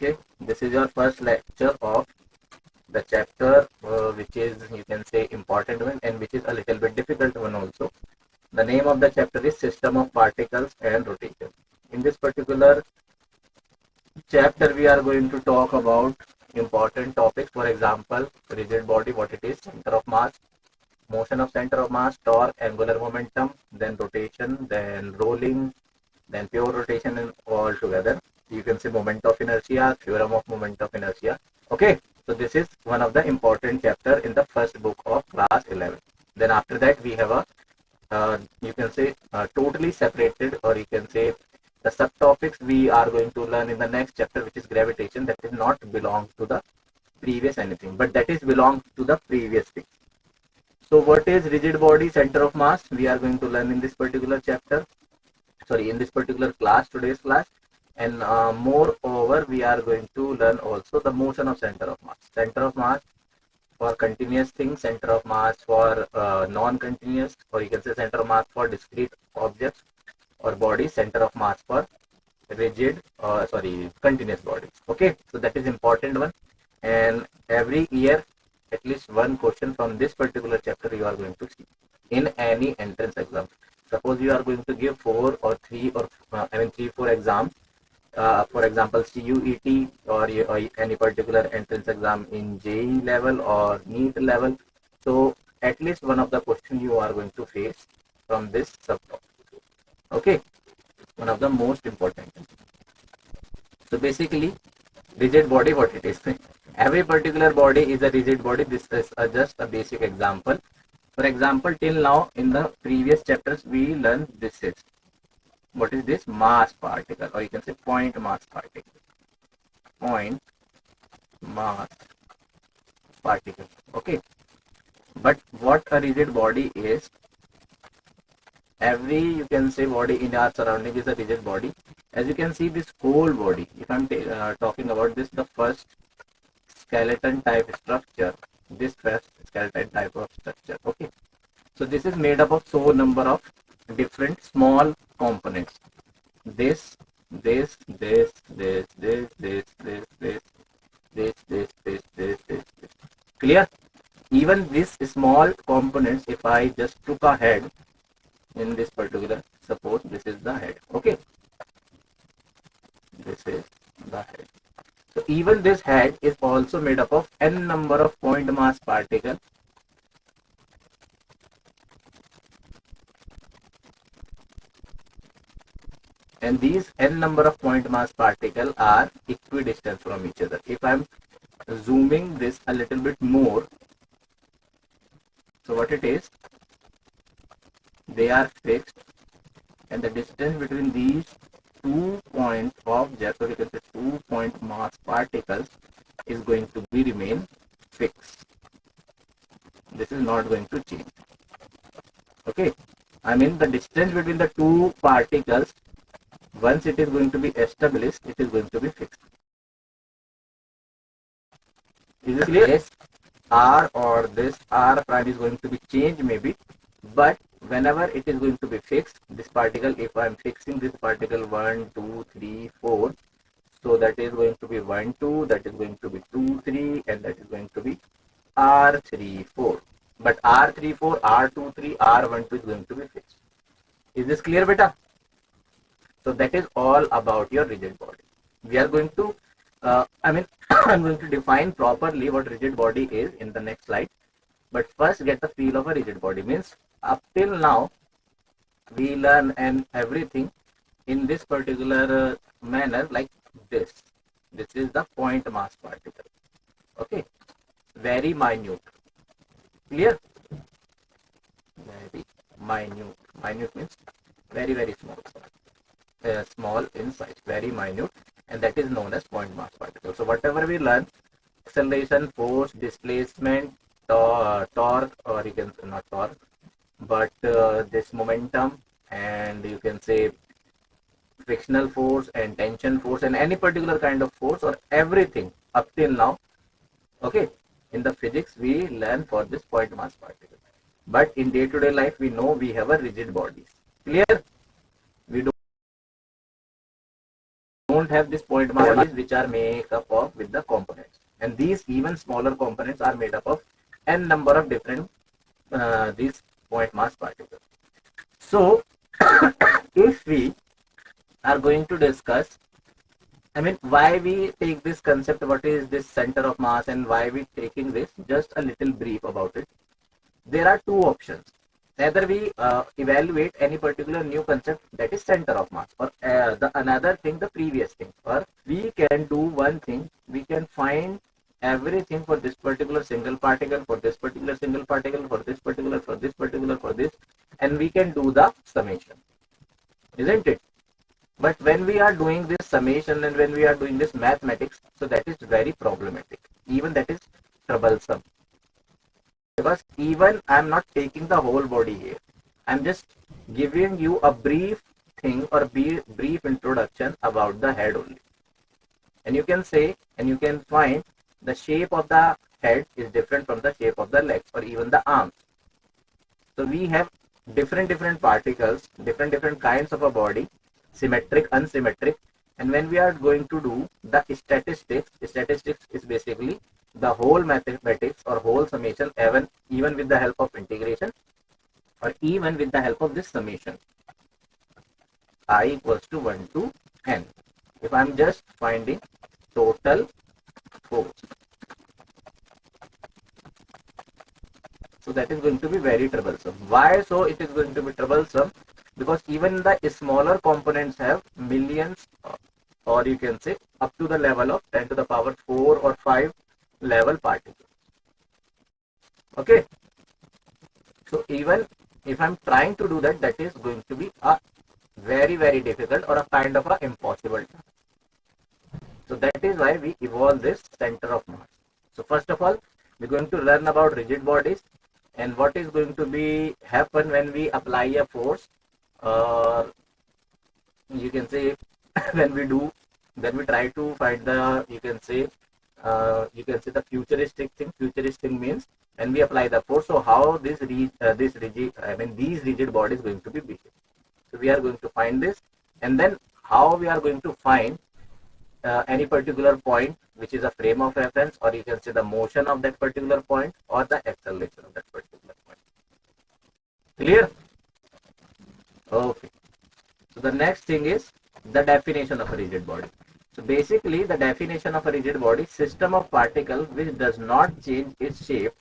Okay, this is your first lecture of the chapter which is, you can say, important one and which is a little bit difficult one also. The name of the chapter is System of Particles and Rotation. In this particular chapter we are going to talk about important topics. For example, rigid body, what it is, center of mass, motion of center of mass, torque, angular momentum, then rotation, then rolling, then pure rotation, and all together. You can say moment of inertia, theorem of moment of inertia. Okay, so this is one of the important chapter in the first book of class 11. Then after that we have a you can say totally separated, or you can say the subtopics we are going to learn in the next chapter, which is gravitation. That is not belong to the previous anything, but that is belong to the previous thing. So what is rigid body, center of mass? We are going to learn in this particular chapter, sorry, in this particular class, today's class. And moreover, we are going to learn also the motion of center of mass. Center of mass for continuous things, center of mass for non-continuous, or you can say center of mass for discrete objects or bodies, center of mass for rigid, continuous bodies. Okay, so that is important one. And every year, at least one question from this particular chapter you are going to see in any entrance exam. Suppose you are going to give 4 or 3 or 3-4 exams. For example, CUET or any particular entrance exam in JEE level or NEET level. So at least one of the questions you are going to face from this subtopic. Okay, one of the most important. So basically, rigid body, what it is. Every particular body is a rigid body. This is just a basic example. For example, till now in the previous chapters we learned this is, what is this? Mass particle, or you can say point mass particle. Point mass particle. Okay. But what a rigid body is, every, you can say, body in our surrounding is a rigid body. As you can see, this whole body, if I'm talking about this, the first skeleton type structure, this first skeleton type of structure. Okay. So this is made up of so number of different small components. This, this, this, this, this, this, this, this, this, this, this, this, this. Clear? Even these small components, if I just took a head in this particular, suppose this is the head. Okay. This is the head. So even this head is also made up of n number of point mass particles. And these n number of point mass particles are equidistant from each other. If I'm zooming this a little bit more, so what it is, they are fixed, and the distance between these 2 point objects, or you can say 2 point mass particles, is going to be remain fixed. This is not going to change. Okay, I mean the distance between the two particles, once it is going to be established, it is going to be fixed. Is it clear? Yes, R or this R prime is going to be changed maybe, but whenever it is going to be fixed, this particle, if I am fixing this particle 1, 2, 3, 4, so that is going to be 1, 2, that is going to be 2, 3, and that is going to be R, 3, 4. But R, 3, 4, R, 2, 3, R, 1, 2 is going to be fixed. Is this clear, beta? So that is all about your rigid body. We are going to, I'm going to define properly what rigid body is in the next slide. But first get the feel of a rigid body. Means up till now, we learn and everything in this particular manner like this. This is the point mass particle. Okay. Very minute. Clear? Very minute. Minute means very, very small. Small in size, very minute, and that is known as point mass particle. So whatever we learn, acceleration, force, displacement, torque, or you can say not torque, but this momentum, and you can say frictional force and tension force and any particular kind of force or everything up till now, okay, in the physics we learn for this point mass particle. But in day-to-day life we know we have a rigid bodies. Clear? We don't don't have this point mass bodies which are made up of with the components, and these even smaller components are made up of n number of different these point mass particles. So if we are going to discuss, I mean, why we take this concept, what is this center of mass and why we taking this, just a little brief about it. There are two options. Either we evaluate any particular new concept, that is center of mass, or the another thing, the previous thing, or we can do one thing, we can find everything for this particular single particle, for this particular single particle, for this particular, for this particular, for this, and we can do the summation, isn't it? But when we are doing this summation and when we are doing this mathematics, so that is very problematic. Even that is troublesome. Because even I am not taking the whole body here. I am just giving you a brief thing or brief introduction about the head only. And you can say and you can find the shape of the head is different from the shape of the legs or even the arms. So we have different particles, different kinds of a body, symmetric, unsymmetric, and when we are going to do the statistics is basically the whole mathematics or whole summation, even with the help of integration or even with the help of this summation, I equals to 1 to n. If I am just finding total force, so that is going to be very troublesome. Why so it is going to be troublesome? Because even the smaller components have millions, or you can say up to the level of 10 to the power 4 or 5 level particles. Okay. So even if I'm trying to do that, that is going to be a very difficult or a kind of a impossible task. So that is why we evolve this center of mass. So first of all, we're going to learn about rigid bodies and what is going to be happen when we apply a force, or you can say when we try to find the, you can say the futuristic thing. Futuristic means when we apply the force, so how these rigid bodies going to be behaved. So we are going to find this, and then how we are going to find any particular point which is a frame of reference, or you can say the motion of that particular point or the acceleration of that particular point. Clear? Okay. So the next thing is the definition of a rigid body. So basically the definition of a rigid body, system of particles which does not change its shape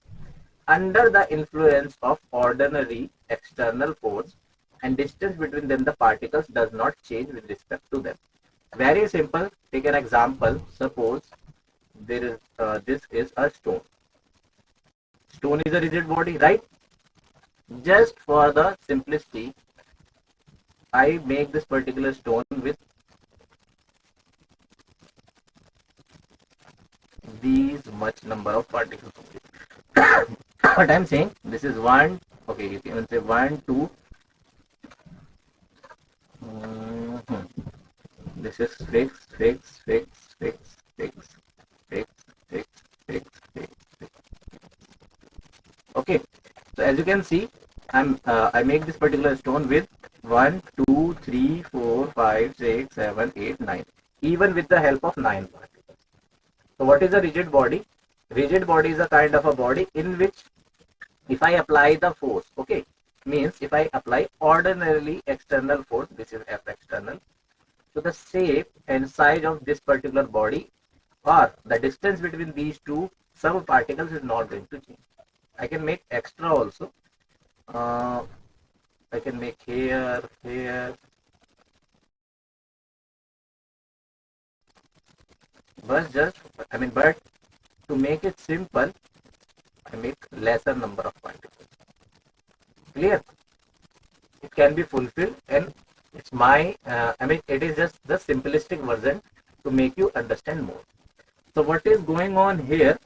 under the influence of ordinary external force, and distance between them, the particles, does not change with respect to them. Very simple. Take an example. Suppose there is this is a stone. Stone is a rigid body, right? Just for the simplicity, I make this particular stone with these much number of particles. What I'm saying, this is one. Okay, you can even say 1, 2. This is fixed. Okay, so as you can see, I make this particular stone with 1, 2, 3, 4, 5, 6, 7, 8, 9, even with the help of 9 particles. So what is a rigid body? Rigid body is a kind of a body in which if I apply the force, okay, means if I apply ordinarily external force, this is F external, so the shape and size of this particular body or the distance between these two subparticles is not going to change. I can make extra also. I can make here. But to make it simple, I make lesser number of particles. Clear? It can be fulfilled, and it's my, it is just the simplistic version to make you understand more. So what is going on here?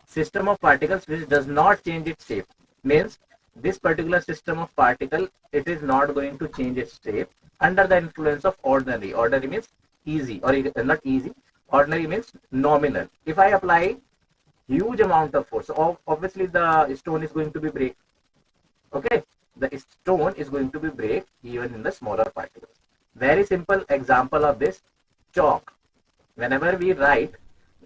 System of particles which does not change its shape, means this particular system of particle, it is not going to change its shape under the influence of ordinary. Ordinary means easy, or not easy. Ordinary means nominal. If I apply huge amount of force, so obviously the stone is going to be break. Okay, the stone is going to be break even in the smaller particles. Very simple example of this, chalk. Whenever we write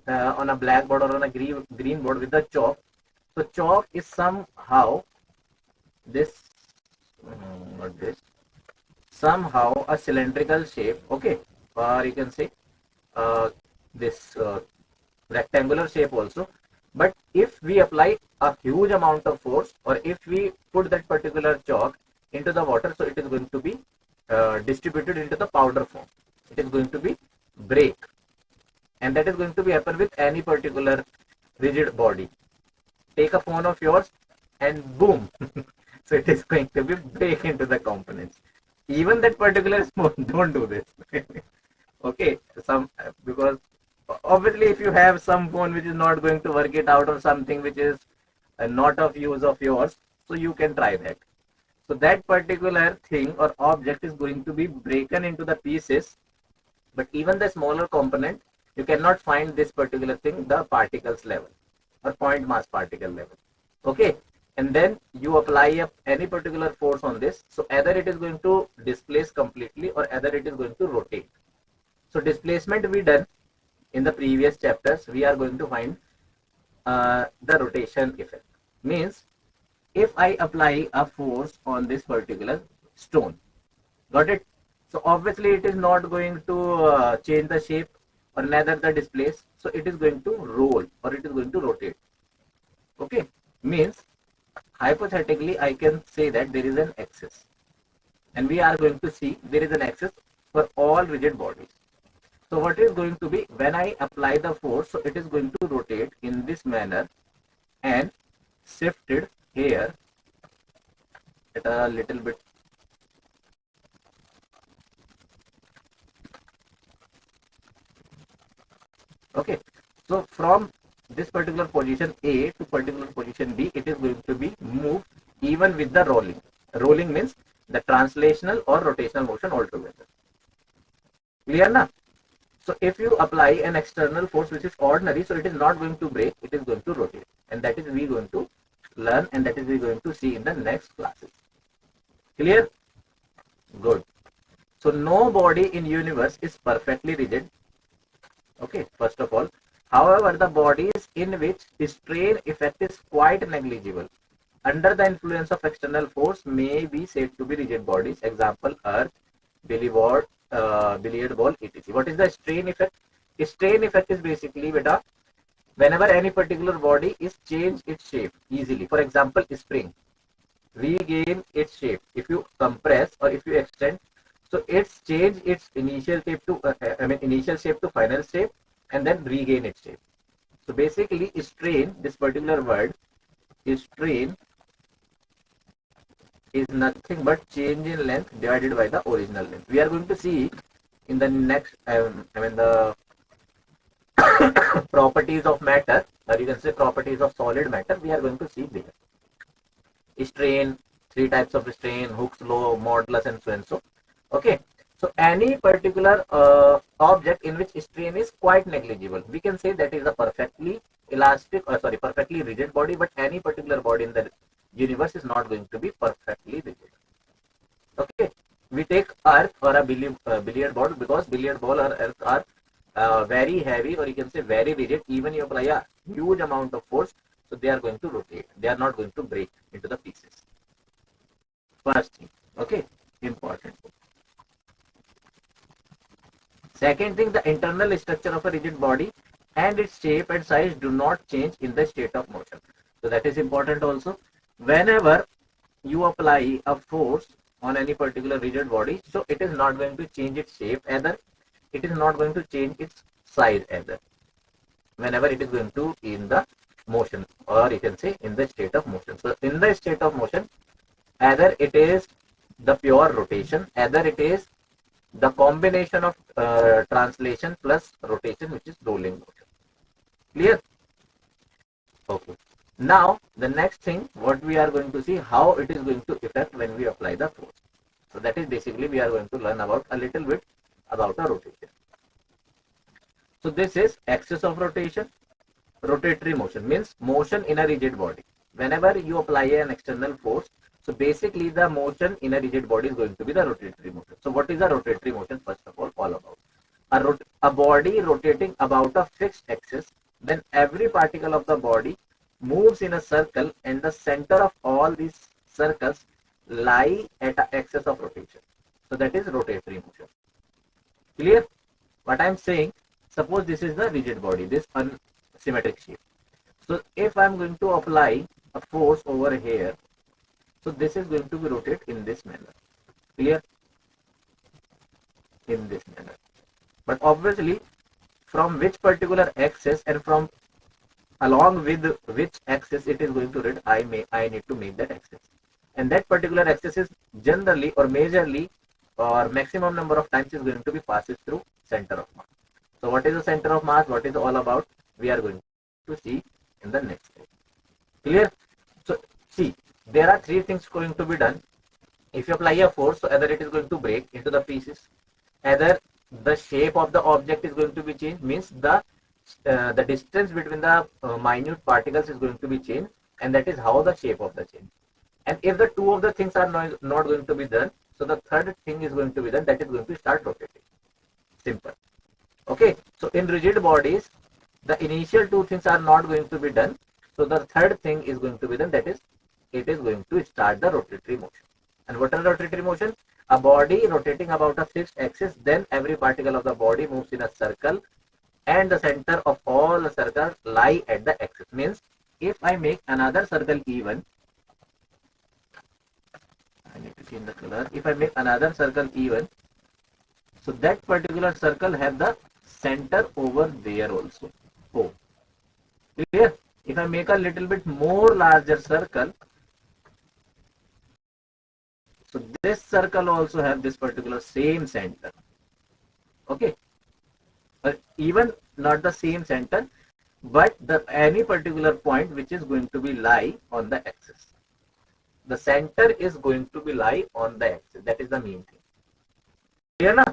on a blackboard or on a green board with the chalk, so chalk is somehow this, not this, somehow a cylindrical shape, okay, or you can say this rectangular shape also. But if we apply a huge amount of force, or if we put that particular chalk into the water, so it is going to be distributed into the powder form. It is going to be break, and that is going to be happen with any particular rigid body. Take a phone of yours and boom, so it is going to be break into the components. Even that particular phone don't do this. Okay, some, because obviously if you have some phone which is not going to work it out, or something which is not of use of yours, so you can try that. So that particular thing or object is going to be broken into the pieces. But even the smaller component, you cannot find this particular thing, the particles level or point mass particle level. Okay, and then you apply any particular force on this, so either it is going to displace completely, or either it is going to rotate. So displacement we done in the previous chapters. We are going to find the rotation effect. Means if I apply a force on this particular stone, got it? So obviously it is not going to change the shape, or neither the displace. So it is going to roll, or it is going to rotate. Okay, means hypothetically I can say that there is an axis, and we are going to see there is an axis for all rigid bodies. So what is going to be, when I apply the force, so it is going to rotate in this manner and shifted here at a little bit. Okay, so from this particular position A to particular position B, it is going to be moved even with the rolling. Rolling means the translational or rotational motion altogether. Clear na? So if you apply an external force which is ordinary, so it is not going to break, it is going to rotate. And that is we going to learn, and that is we going to see in the next classes. Clear? Good. So no body in universe is perfectly rigid. Okay, first of all. However, the bodies in which strain effect is quite negligible under the influence of external force may be said to be rigid bodies. Example, earth, billiard ball, etc. What is the strain effect? Strain effect is basically, beta, whenever any particular body is change its shape easily. For example, spring regain its shape. If you compress or if you extend, so it's change its initial shape to initial shape to final shape, and then regain its shape. So basically, strain, this particular word, strain is nothing but change in length divided by the original length. We are going to see in the next, the properties of matter, or you can say properties of solid matter, we are going to see there. Strain, three types of strain: Hooke's law, modulus, and so and so. Okay, so any particular object in which strain is quite negligible, we can say that is a perfectly elastic, or sorry, perfectly rigid body. But any particular body in the universe is not going to be perfectly rigid. Okay, we take earth or a billiard ball, because billiard ball or earth are very heavy, or you can say very rigid. Even you apply a huge amount of force, so they are going to rotate. They are not going to break into the pieces. First thing, okay, important. Second thing, the internal structure of a rigid body and its shape and size do not change in the state of motion. So that is important also. Whenever you apply a force on any particular rigid body, so it is not going to change its shape either. It is not going to change its size either. Whenever it is going to in the motion, or you can say in the state of motion. So in the state of motion, either it is the pure rotation, either it is the combination of translation plus rotation, which is rolling motion. Clear? Okay. Now the next thing, what we are going to see, how it is going to affect when we apply the force. So that is basically we are going to learn about a little bit about a rotation. So this is axis of rotation. Rotatory motion means motion in a rigid body. Whenever you apply an external force, so basically the motion in a rigid body is going to be the rotatory motion. So what is a rotatory motion? First of all about a body rotating about a fixed axis, then every particle of the body moves in a circle and the center of all these circles lie at an axis of rotation. So that is rotatory motion. Clear? What I am saying, suppose this is the rigid body, this unsymmetric shape. So if I am going to apply a force over here, so this is going to be rotate in this manner. Clear? In this manner. But obviously, from which particular axis and from along with which axis it is going to rotate, I need to make that axis. And that particular axis is generally or majorly or maximum number of times is going to be passes through center of mass. So what is the center of mass? What is all about? We are going to see in the next slide. Clear? So see, there are three things going to be done. If you apply a force, so either it is going to break into the pieces, either the shape of the object is going to be changed, means the distance between the minute particles is going to be changed, and that is how the shape of the change. And if the two of the things are not going to be done, so the third thing is going to be done, that is going to start rotating. Simple. Okay. So in rigid bodies, the initial two things are not going to be done. So the third thing is going to be done, that is, it is going to start the rotatory motion. And what is rotatory motion? A body rotating about a fixed axis, then every particle of the body moves in a circle and the center of all the circles lie at the axis. Means if I make another circle even, I need to change the color. If I make another circle even, so that particular circle have the center over there also. Oh, clear? If I make a little bit more larger circle, so this circle also have this particular same center. Okay. Even not the same center, but the any particular point which is going to be lie on the axis. The center is going to be lie on the axis. That is the main thing. Clear na?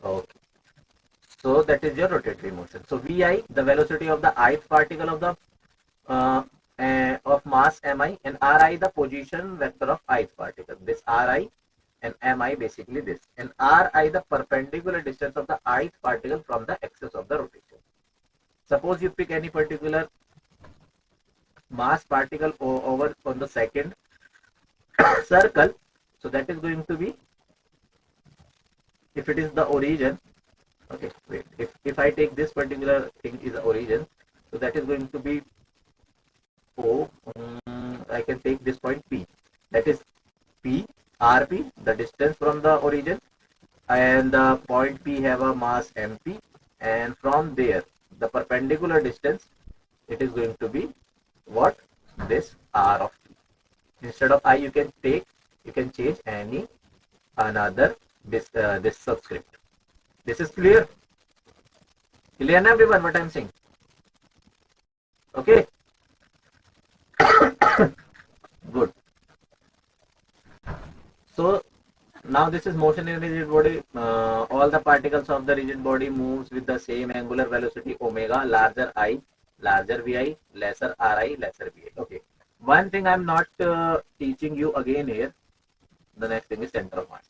Okay. So that is your rotatory motion. So Vi, the velocity of the ith particle of the of mass Mi, and Ri, the position vector of ith particle. This Ri and Mi basically this, and Ri, the perpendicular distance of the ith particle from the axis of the rotation. Suppose you pick any particular mass particle over on the second circle, so that is going to be, if it is the origin, okay, wait, if I take this particular thing is the origin, so that is going to be O, I can take this point P, that is P, RP, the distance from the origin, and the point P have a mass MP, and from there the perpendicular distance, it is going to be what? This R of P. Instead of I, you can change any another this subscript. This is clear? Clear now everyone what I am saying? Okay. Good. So now this is motion in rigid body. All the particles of the rigid body moves with the same angular velocity omega, larger I, larger Vi, lesser Ri, lesser Vi. Okay. One thing I am not teaching you again here. The next thing is center of mass.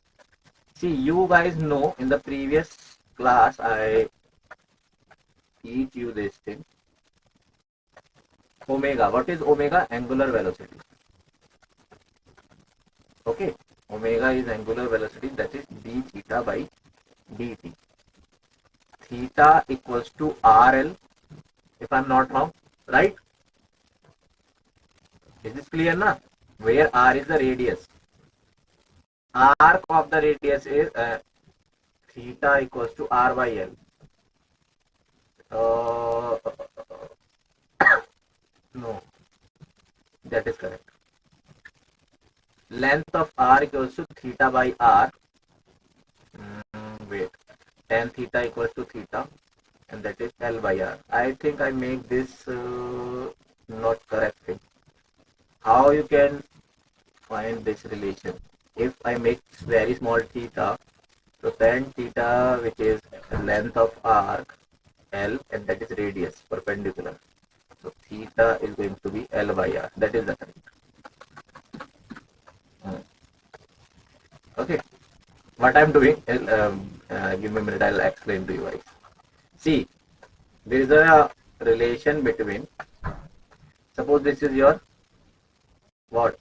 See, you guys know in the previous class I teach you this thing. Omega. What is omega? Angular velocity. Okay. Omega is angular velocity, that is d theta by dt. Theta equals to RL, if I am not wrong, right? Is this clear now? Where R is the radius. Arc of the radius is theta equals to R by L. No, that is correct. Length of R equals to theta by R. Wait, tan theta equals to theta, and that is L by R. I think I make this not correct thing. How you can find this relation? If I make very small theta, so tan theta, which is length of arc L, and that is radius perpendicular. So theta is going to be L by R. That is the correct. Okay. what I'm doing is, give me a minute, I'll explain to you guys. See, there is a relation between, suppose this is your, what,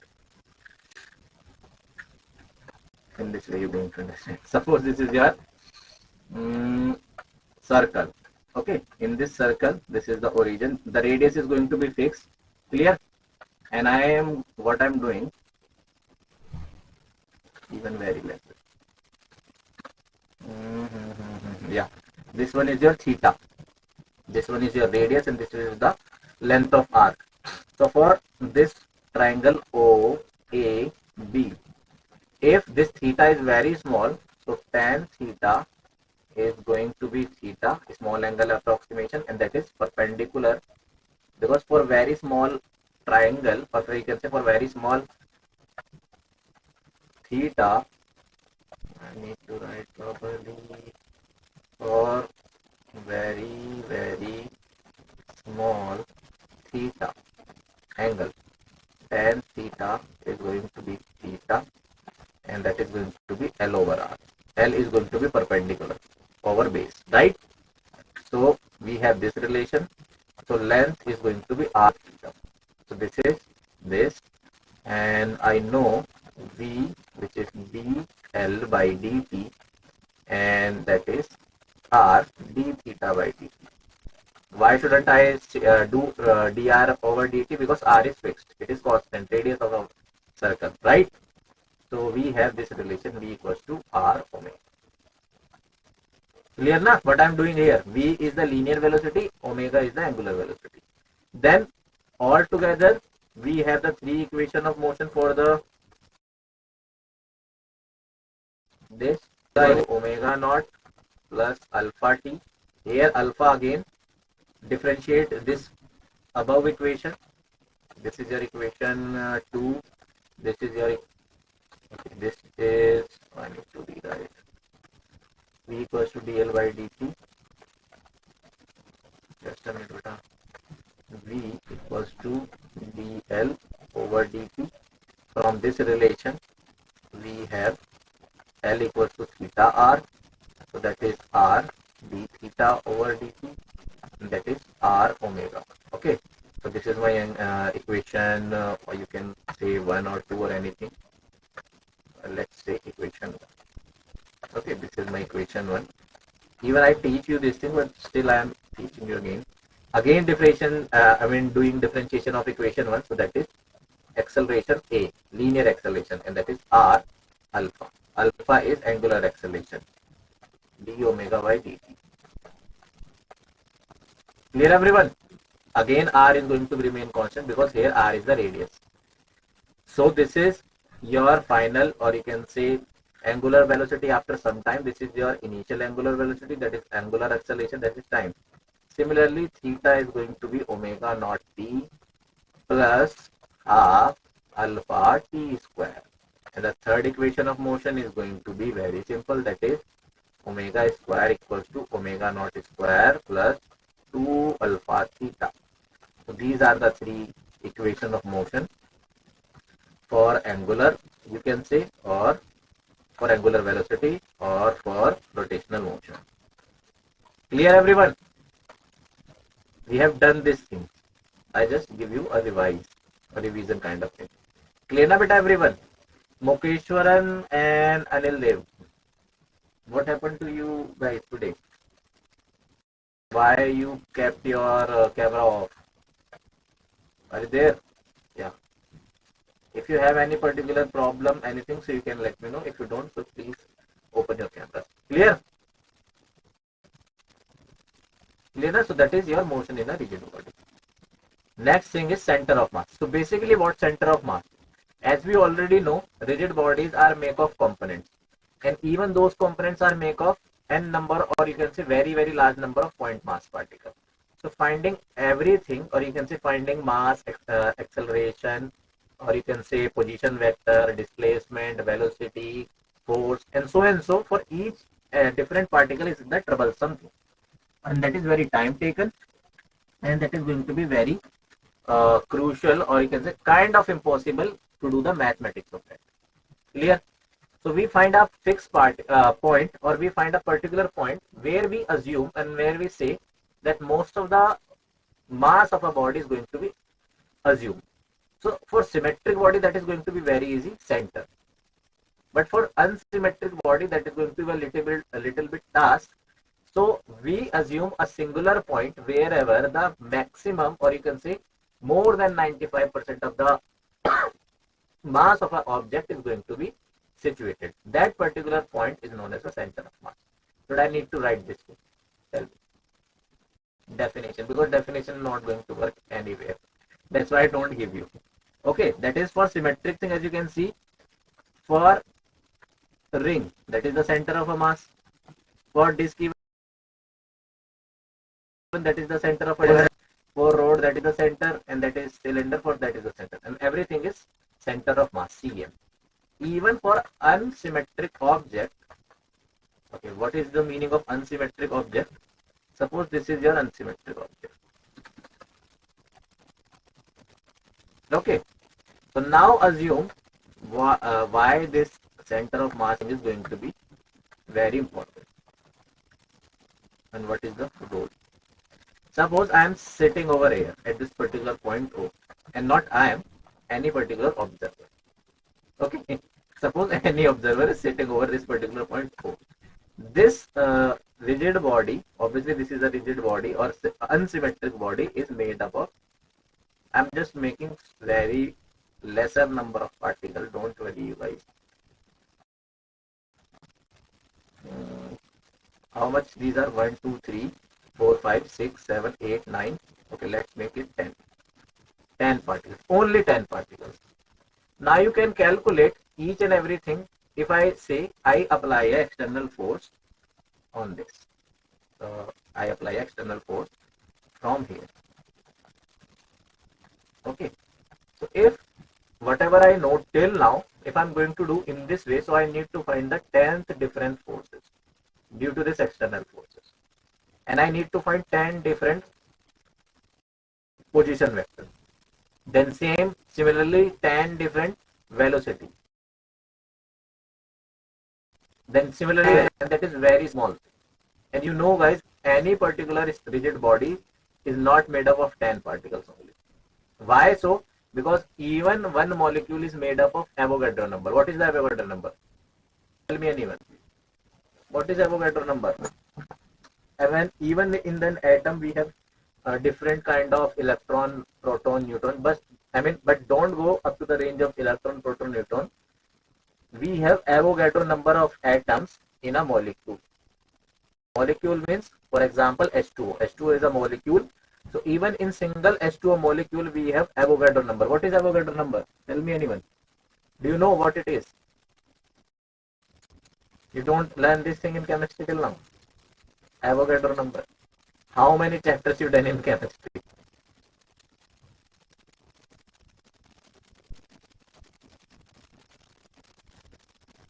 in this way you're going to understand. Suppose this is your circle. Okay, in this circle, this is the origin. The radius is going to be fixed. Clear? And I am, what I'm doing, even very less. Yeah, this one is your theta. This one is your radius, and this is the length of arc. So for this triangle OAB, if this theta is very small, so tan theta is going to be theta, small angle approximation, and that is perpendicular, because for very small triangle, or you can say for very small theta, I need to write properly, for very small theta angle, tan theta is going to be theta, and that is going to be L over R. L is going to be perpendicular over base, right? So we have this relation. So length is going to be R theta. So this is this, and I know V, which is dL by dt, and that is R d theta by dt. Why shouldn't I do dr over dt? Because R is fixed. It is constant, radius of a circle, right? So we have this relation V equals to R omega. Clear na? What I am doing here, V is the linear velocity, omega is the angular velocity. Then all together we have the three equation of motion for the this omega naught plus alpha t. Here alpha again, differentiate this above equation. This is your equation 2. This is your, okay, this is, I need to rewrite, V equals to dL by dt. Just a minute, beta. V equals to dL over dt. From this relation, we have L equals to theta r. So that is R d theta over dt. And that is R omega. Okay. So this is my equation, or you can say 1 or 2 or anything. Let's say equation 1. Okay, this is my equation 1. Even I teach you this thing, but still I am teaching you again. Again doing differentiation of equation 1. So that is acceleration A, linear acceleration, and that is R alpha. Alpha is angular acceleration, d omega by dt. Clear everyone? Again R is going to remain constant because here R is the radius. So this is your final, or you can say angular velocity after some time. This is your initial angular velocity, that is angular acceleration, that is time. Similarly, theta is going to be omega naught t plus half alpha t square. And the third equation of motion is going to be very simple, that is omega square equals to omega naught square plus 2 alpha theta. So these are the three equations of motion for angular, you can say, or for angular velocity, or for rotational motion. Clear everyone? We have done this thing. I just give you a revision kind of thing. Clear na beta everyone? Mokeshwaran and Anil Dev, what happened to you guys today? Why you kept your camera off? Are you there? Yeah. If you have any particular problem, anything, so you can let me know. If you don't, so please open your camera. Clear? Clear? So that is your motion in a rigid body. Next thing is center of mass. So basically what center of mass? As we already know, rigid bodies are made of components. And even those components are made of n number, or you can say very large number of point mass particles. So finding everything, or you can say finding mass, acceleration, or you can say position vector, displacement, velocity, force, and so for each different particle is the troublesome thing. And that is very time taken, and that is going to be very crucial, or you can say kind of impossible to do the mathematics of that. Clear? So we find a fixed point, or we find a particular point where we assume and where we say that most of the mass of a body is going to be assumed. So for symmetric body, that is going to be very easy, center. But for unsymmetric body, that is going to be a little bit task. So we assume a singular point wherever the maximum, or you can say more than 95% of the mass of an object is going to be situated. That particular point is known as the center of mass. Should I need to write this thing? Tell me. Definition, because definition is not going to work anywhere. That's why I don't give you. Okay, that is for symmetric thing. As you can see, for ring, that is the center of a mass. For disk, even that is the center of a disk. For rod, that is the center, and that is cylinder, for that is the center, and everything is center of mass, cm. Even for unsymmetric object, okay, what is the meaning of unsymmetric object? Suppose this is your unsymmetric object. Okay, so now assume why this center of mass is going to be very important, and what is the role. Suppose I am sitting over here at this particular point O, and not I am, any particular observer. Okay, suppose any observer is sitting over this particular point O. This rigid body, obviously this is a rigid body, or unsymmetric body, is made up of, I'm just making very lesser number of particles, don't worry you guys. How much these are? 1, 2, 3, 4, 5, 6, 7, 8, 9. Okay, let's make it 10. 10 particles, only 10 particles. Now you can calculate each and everything. If I say I apply an external force on this, I apply external force from here. Okay, so if whatever I know till now, if I'm going to do in this way, so I need to find the 10th different forces due to this external forces, and I need to find 10 different position vectors. Then similarly 10 different velocity. Then similarly, and that is very small. And you know guys, any particular rigid body is not made up of 10 particles only. Why so? Because even one molecule is made up of Avogadro number. What is the Avogadro number? Tell me anyone. What is Avogadro number? And even in an atom we have a different kind of electron, proton, neutron. But don't go up to the range of electron, proton, neutron. We have Avogadro number of atoms in a molecule. Molecule means, for example, H2O. H2O is a molecule. So even in single H2O molecule, we have Avogadro number. What is Avogadro number? Tell me anyone. Do you know what it is? You don't learn this thing in chemistry till now. Avogadro number. How many chapters you done in chemistry?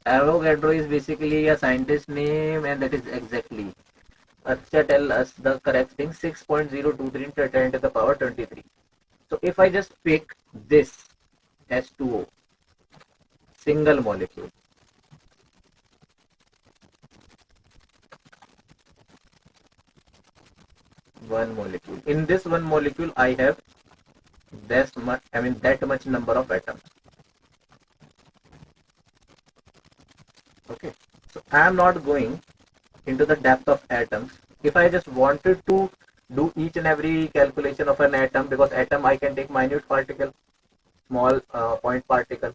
Avogadro is basically a scientist name, and that is exactly. Akshay tell us the correct thing. 6.023 10 to the power 23. So if I just pick this H2O, single molecule, one molecule. In this one molecule, I have that much number of atoms. Okay, so I am not going into the depth of atoms. If I just wanted to do each and every calculation of an atom, because atom I can take minute particle, small point particle,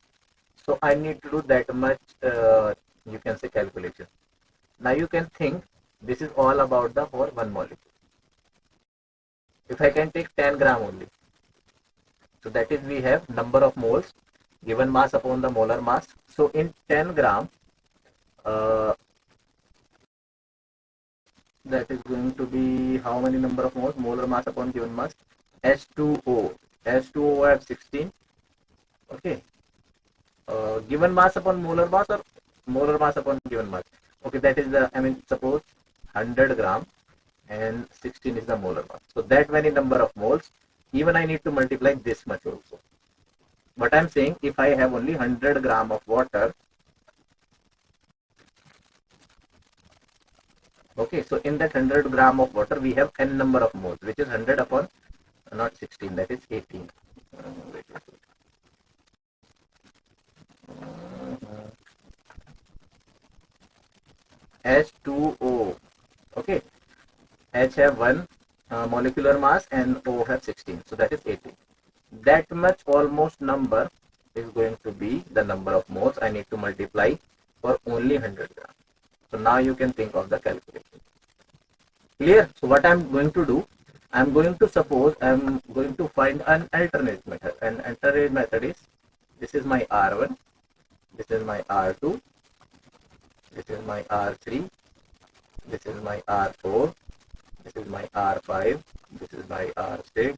so I need to do that much you can say calculation. Now you can think this is all about the for one molecule. If I can take 10 gram only, so that is we have number of moles given mass upon the molar mass. So in 10 gram, that is going to be how many number of moles? Molar mass upon given mass. H2O. H2O have 16. Okay. Given mass upon molar mass, or molar mass upon given mass. Okay, that is the, suppose 100 gram and 16 is the molar mass. So that many number of moles, even I need to multiply this much also. But I'm saying if I have only 100 gram of water, Okay, so in that 100 gram of water, we have n number of moles, which is 100 upon not 16, that is 18. Wait, wait, wait. H2O. Okay, H have 1 molecular mass and O have 16, so that is 18. That much almost number is going to be the number of moles I need to multiply for only 100 grams. So now you can think of the calculation. Clear? So what I am going to do, I am going to suppose I am going to find an alternate method. An alternate method is, this is my R1, this is my R2, this is my R3, this is my R4, this is my R5, this is my R6,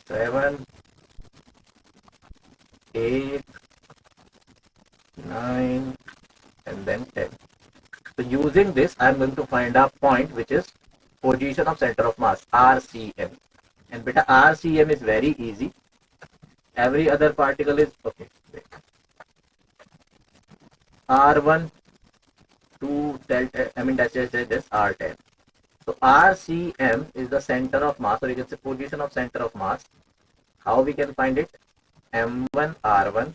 7, 8, 9, and then 10. So using this, I am going to find a point which is position of center of mass, RCM. And beta RCM is very easy. Every other particle is, okay, wait. R1 to delta, I mean that's R10. So RCM is the center of mass, or you can say position of center of mass. How we can find it? M1 R1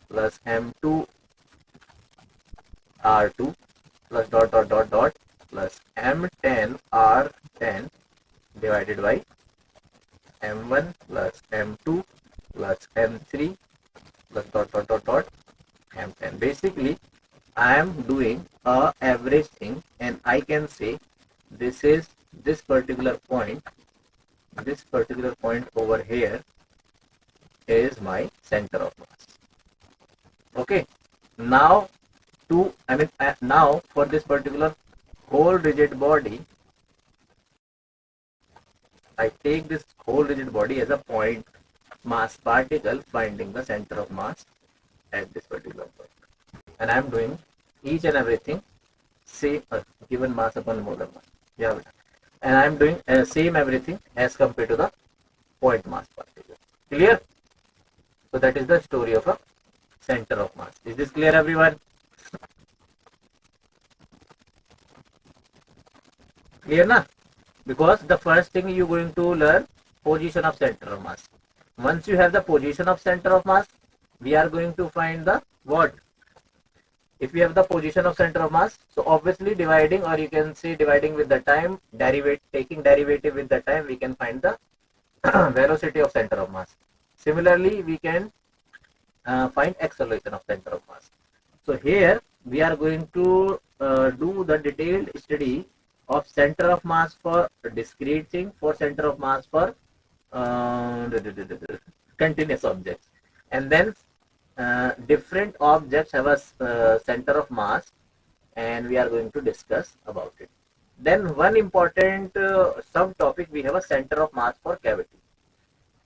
plus M2 R2 plus dot dot dot dot plus M10 R10 divided by M1 plus M2 plus M3 plus dot dot dot dot M10. Basically, I am doing a average thing, and I can say this is this particular point over here is my center of mass. Okay, now now for this particular whole rigid body, I take this whole rigid body as a point mass particle finding the center of mass at this particular point, and I am doing each and everything same given mass upon molar mass. Yeah, and I am doing same everything as compared to the point mass particle. Clear? So that is the story of a center of mass. Is this clear, everyone? Clear na? Because the first thing you're going to learn position of center of mass. Once you have the position of center of mass, we are going to find the what? If we have the position of center of mass, so obviously dividing, or you can say dividing with the time, taking derivative with the time, we can find the velocity of center of mass. Similarly, we can find acceleration of center of mass. So here we are going to do the detailed study of center of mass for discrete thing, for center of mass for continuous objects, and then different objects have a center of mass, and we are going to discuss about it. Then one important subtopic, we have a center of mass for cavity.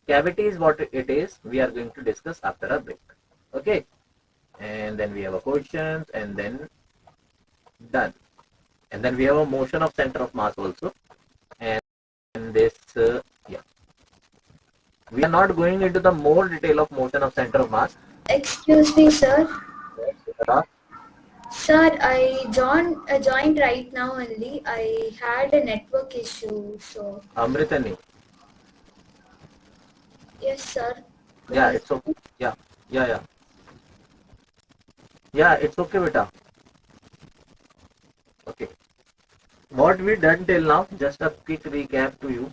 Cavity is what it is, we are going to discuss after a break. Okay, and then we have a questions, and then done. And then we have a motion of center of mass also, and this yeah, we are not going into the more detail of motion of center of mass. Excuse me, sir. uh, Sir, I joined right now only. I had a network issue, so. Amritani. Yes, sir. Yeah, it's okay. Yeah, yeah, yeah. Yeah, it's okay, beta. Okay. What we done till now, just a quick recap to you.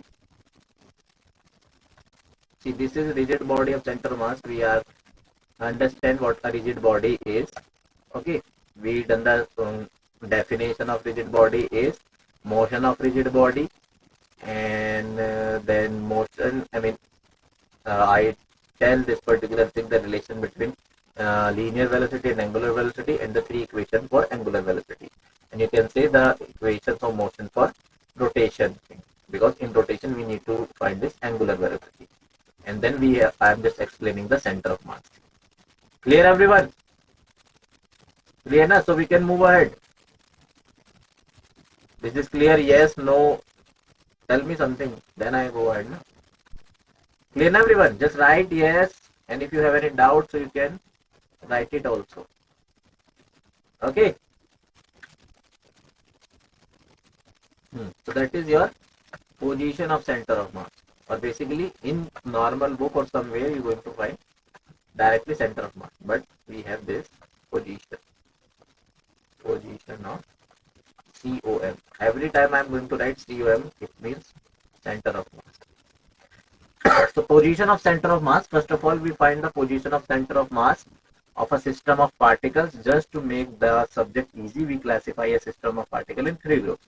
See, this is rigid body of center mass. We are understand what a rigid body is. Okay. We done the definition of rigid body is motion of rigid body, and then motion. I tell this particular thing, the relation between linear velocity and angular velocity, and the three equations for angular velocity. And you can say the equations of motion for rotation, because in rotation we need to find this angular velocity. And then I am just explaining the center of mass. Clear, everyone? Clear na? So we can move ahead. This is clear? Yes, no? Tell me something, then I go ahead. Na? Clear na, everyone? Just write yes, and if you have any doubt, so you can write it also. Okay. So that is your position of center of mass, or basically in normal book or somewhere you're going to find directly center of mass, but we have this position of COM. Every time I'm going to write COM, it means center of mass. So position of center of mass, first of all we find the position of center of mass of a system of particles. Just to make the subject easy, we classify a system of particles in three groups: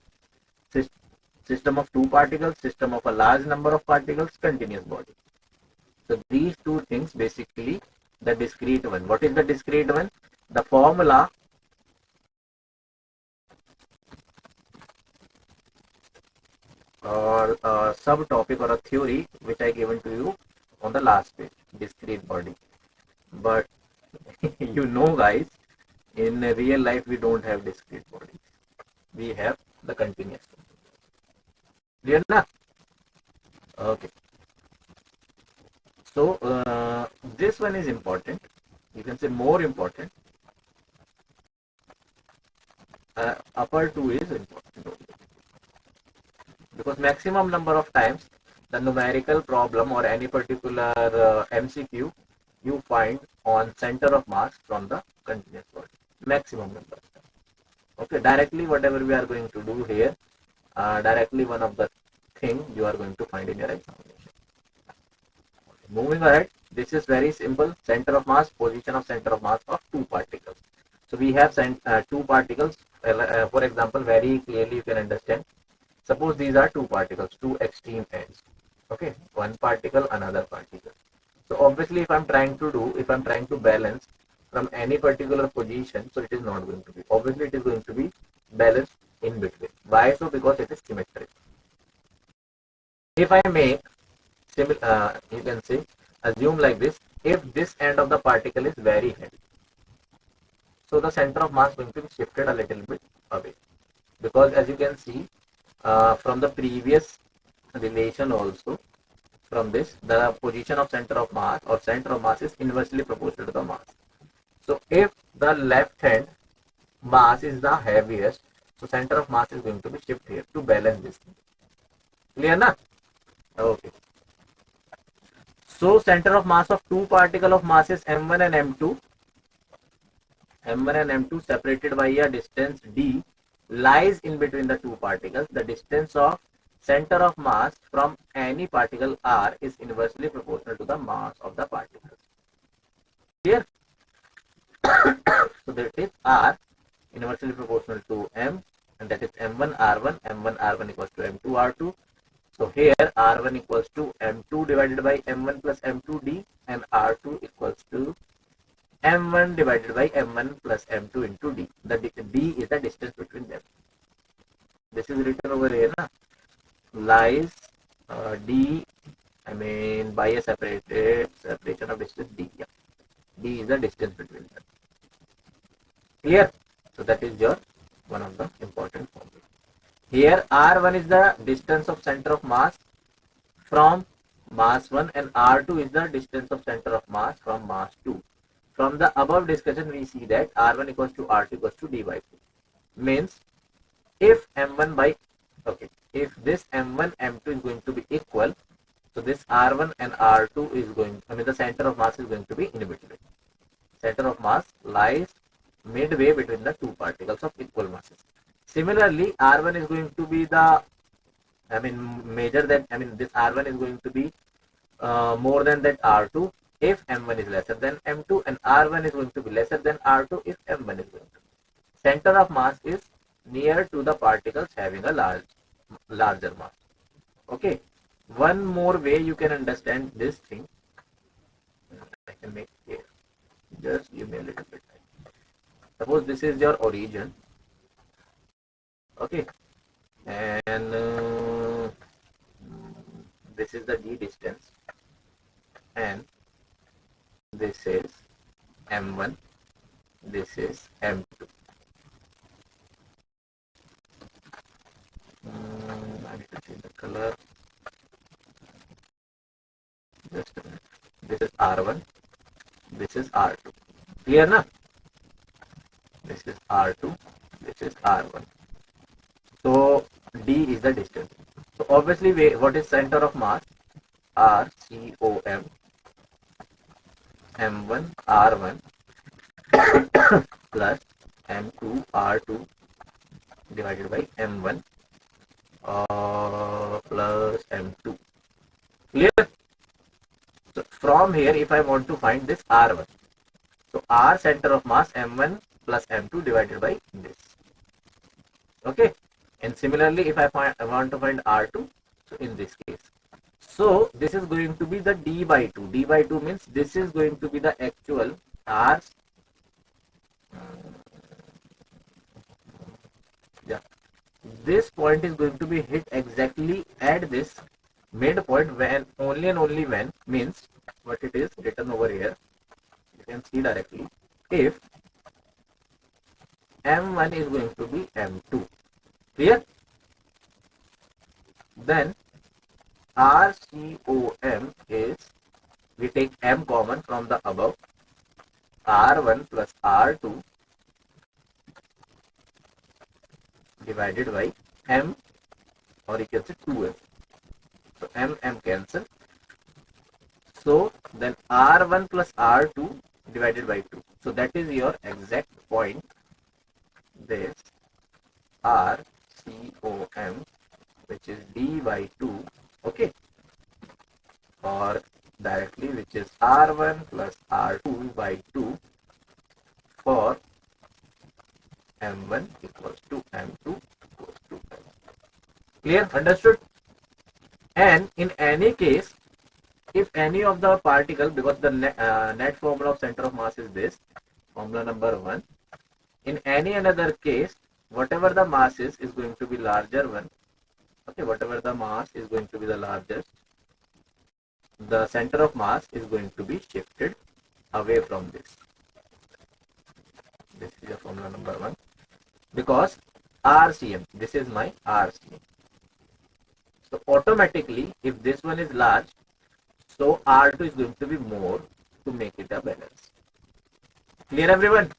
system of two particles, system of a large number of particles, continuous body. So these two things basically the discrete one. What is the discrete one? The formula or a subtopic or a theory which I given to you on the last page, discrete body. But you know guys, in real life we don't have discrete bodies. We have the continuous one. Clear na? Okay. So this one is important. You can say more important. Upper two is important only, because maximum number of times the numerical problem or any particular MCQ you find on center of mass from the continuous body. Maximum number of times. Okay, directly whatever we are going to do here, directly one of the thing you are going to find in your examination. Moving ahead, this is very simple. Center of mass, position of center of mass of two particles. So we have two particles. For example, very clearly you can understand. Suppose these are two particles, two extreme ends. Okay, one particle, another particle. So obviously, if I'm trying to balance from any particular position, so it is not going to be. Obviously, it is going to be balanced in between. Why so? Because it is symmetric. If I make you can say, assume like this: if this end of the particle is very heavy, so the center of mass is going to be shifted a little bit away, because as you can see from the previous relation also, from this the position of center of mass or center of mass is inversely proportional to the mass. So if the left hand mass is the heaviest, so center of mass is going to be shifted here to balance this thing. Clear na? Okay. So center of mass of two particle of masses m1 and m2, m1 and m2 separated by a distance d, lies in between the two particles. The distance of center of mass from any particle r is inversely proportional to the mass of the particles. Clear? So that is r inversely proportional to m, and that is m1 r1, m1 r1 equals to m2 r2. So here r1 equals to m2 divided by m1 plus m2d, and r2 equals to m1 divided by m1 plus m2 into d. The d is the distance between them. This is written over here, na? Lies d, I mean by a separation of distance d. Yeah. D is the distance between them. Clear? So that is your one of the important formula. Here r1 is the distance of center of mass from mass 1, and r2 is the distance of center of mass from mass 2. From the above discussion we see that r1 equals to r2 equals to d by 2. Means if m1 by, okay, if this m1 m2 is going to be equal, so this r1 and r2 is going, I mean the center of mass is going to be in between. Center of mass lies midway between the two particles of equal masses. Similarly, r1 is going to be the, I mean major than, I mean this r1 is going to be more than that r2 if m1 is lesser than m2, and r1 is going to be lesser than r2 if m1 is going to be. Center of mass is near to the particles having a larger mass. Okay. One more way you can understand this thing, I can make here. Just give me a little bit time. Suppose this is your origin. Okay. And this is the d distance, and this is m1, this is m2. I need to change the color. Just a minute. This is r1, this is r2. Clear na? This is r2, this is r1. So D is the distance. So obviously, what is center of mass? R C O M M1 R1 plus M2 R2 divided by M1 plus M2. Clear? So from here, if I want to find this R1, so R center of mass M1 plus M2 divided by this. Okay. And similarly, if I want to find R2, so in this case. So this is going to be the D by 2. D by 2 means this is going to be the actual R. Yeah. This point is going to be hit exactly at this midpoint when only and only when means what it is written over here. You can see directly. If M1 is going to be M2. Clear? Then RCOM is, we take M common from the above, R1 plus R2 divided by M, or you can say 2M. So M cancel. So then R1 plus R2 divided by 2. So that is your exact point. This RCOM, which is D by 2, okay, or directly which is R1 plus R2 by 2 for M1 equals to M2 equals to M. Clear? Understood? And in any case, if any of the particle, because the net formula of center of mass is this, formula number 1, in any another case, whatever the mass is going to be larger one. Okay, whatever the mass is going to be the largest, the center of mass is going to be shifted away from this. This is your formula number 1. Because RCM, this is my RCM. So automatically, if this one is large, so R2 is going to be more to make it a balance. Clear everyone?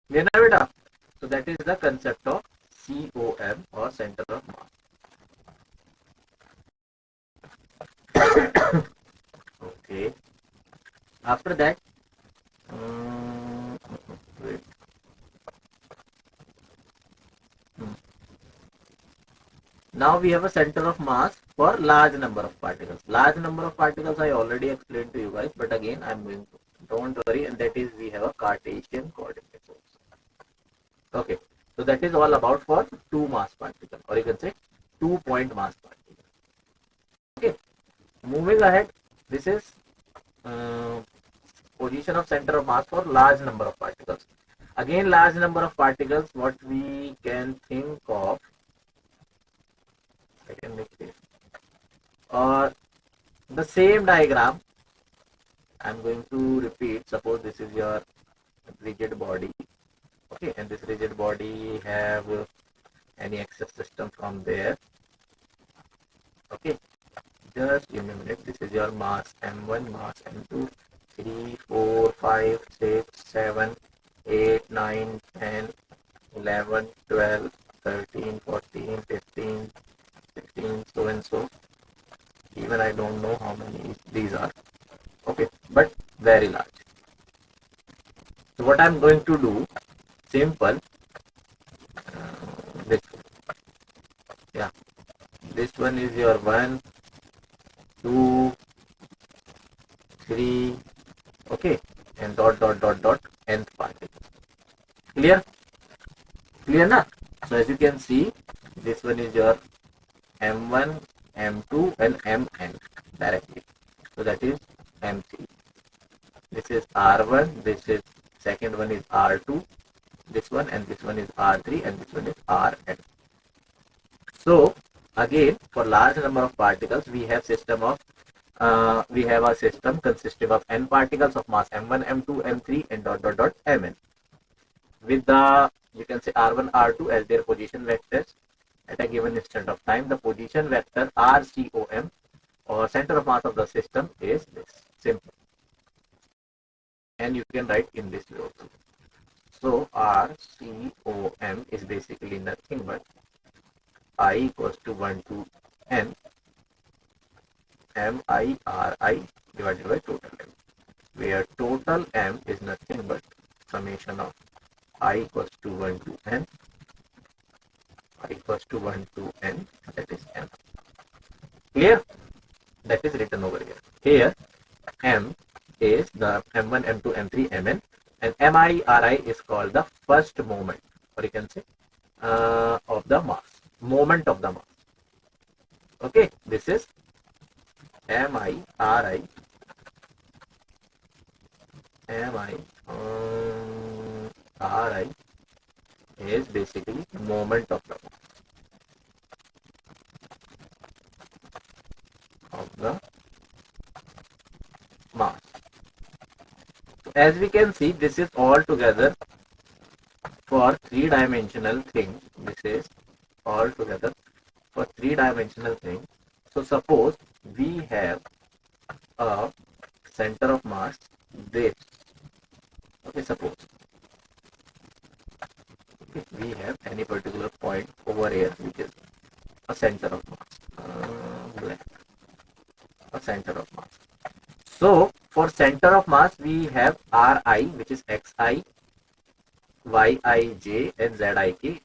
Clear now, beta? So that is the concept of COM, or center of mass. Okay. After that, wait. Now we have a center of mass for large number of particles. Large number of particles I already explained to you guys, but again I am going to, don't worry, and that is we have a Cartesian coordinate also. Okay, so that is all about for 2 mass particle, or you can say 2-point mass particle. Okay, moving ahead, this is position of center of mass for large number of particles. Again, large number of particles, what we can think of, I can make this, or the same diagram I am going to repeat. Suppose this is your rigid body, okay, and this rigid body have any access system from there. Okay, just give me a minute. This is your mass M1, mass M2, 3, 4, 5, 6, 7, 8, 9, 10, 11, 12, 13, 14, 15, 16, so and so. Even I don't know how many these are. Okay, but very large. So what I'm going to do, simple, this, yeah, this one is your 1, 2, 3, okay, and dot dot dot dot nth particle. Clear? Clear na? So as you can see, this one is your M1, M2 and Mn directly. So that is M3. This is R1, this is second one is R2, this one, and this one is R3, and this one is Rn. So again, for large number of particles, we have system of we have a system consisting of n particles of mass M1, M2, M3, and dot dot dot Mn. With the, you can say, R1, R2 as their position vectors at a given instant of time. The position vector RCOM, or center of mass of the system, is this. Simple. And you can write in this way also. So RCOM is basically nothing but I equals to 1 to N MIRI divided by total M, where total M is nothing but summation of I equals to 1 to N, I equals to 1 to N, that is M. Clear? That is written over here. Here M is the M1, M2, M3, Mn, and MIRI is called the first moment, or you can say of the mass, moment of the mass. Okay, this is MIRI, MIRI is basically moment of the mass. So as we can see, this is all together for three-dimensional thing. This is all together for three-dimensional thing. So suppose we have a center of mass this. Okay, suppose we have any particular point over here which is a center of mass. A center of mass. So for center of mass we have Ri, which is Xi, Yij, and Zik.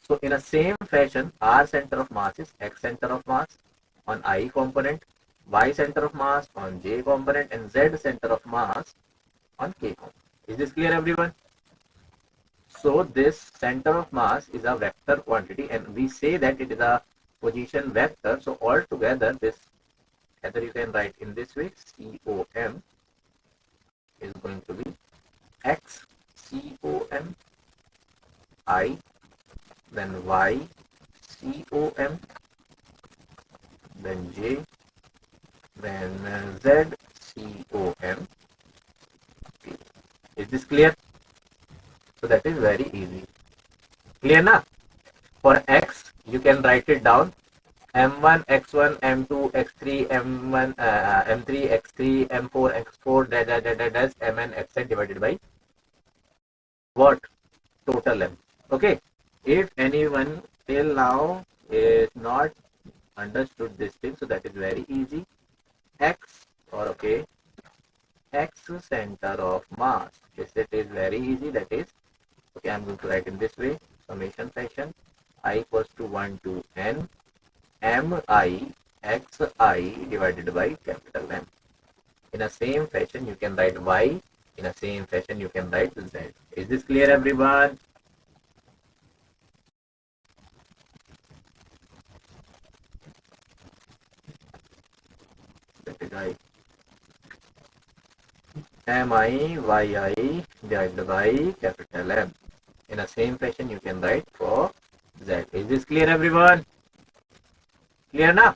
So in a same fashion, R center of mass is X center of mass on I component, Y center of mass on J component, and Z center of mass on K component. Is this clear, everyone? So this center of mass is a vector quantity, and we say that it is a position vector. So altogether, this either you can write in this way: COM is going to be X COM I, then Y COM, then J, then Z COM. Is this clear? So that is very easy. Clear na? For X, you can write it down M1, X1, M2, X3, M1, M3, X3, M4, X4, dash, Mn, Xn divided by what? Total M. Okay. If anyone till now is not understood this thing, so that is very easy. X, or okay, X center of mass. Yes, it is very easy. That is, okay, I'm going to write in this way, summation fashion, I equals to 1 to N MIXI divided by capital M. In the same fashion, you can write Y. In the same fashion, you can write Z. Is this clear, everyone? That is I. MIYI divided by capital M. In the same fashion, you can write for Z. Is this clear, everyone? Clear now?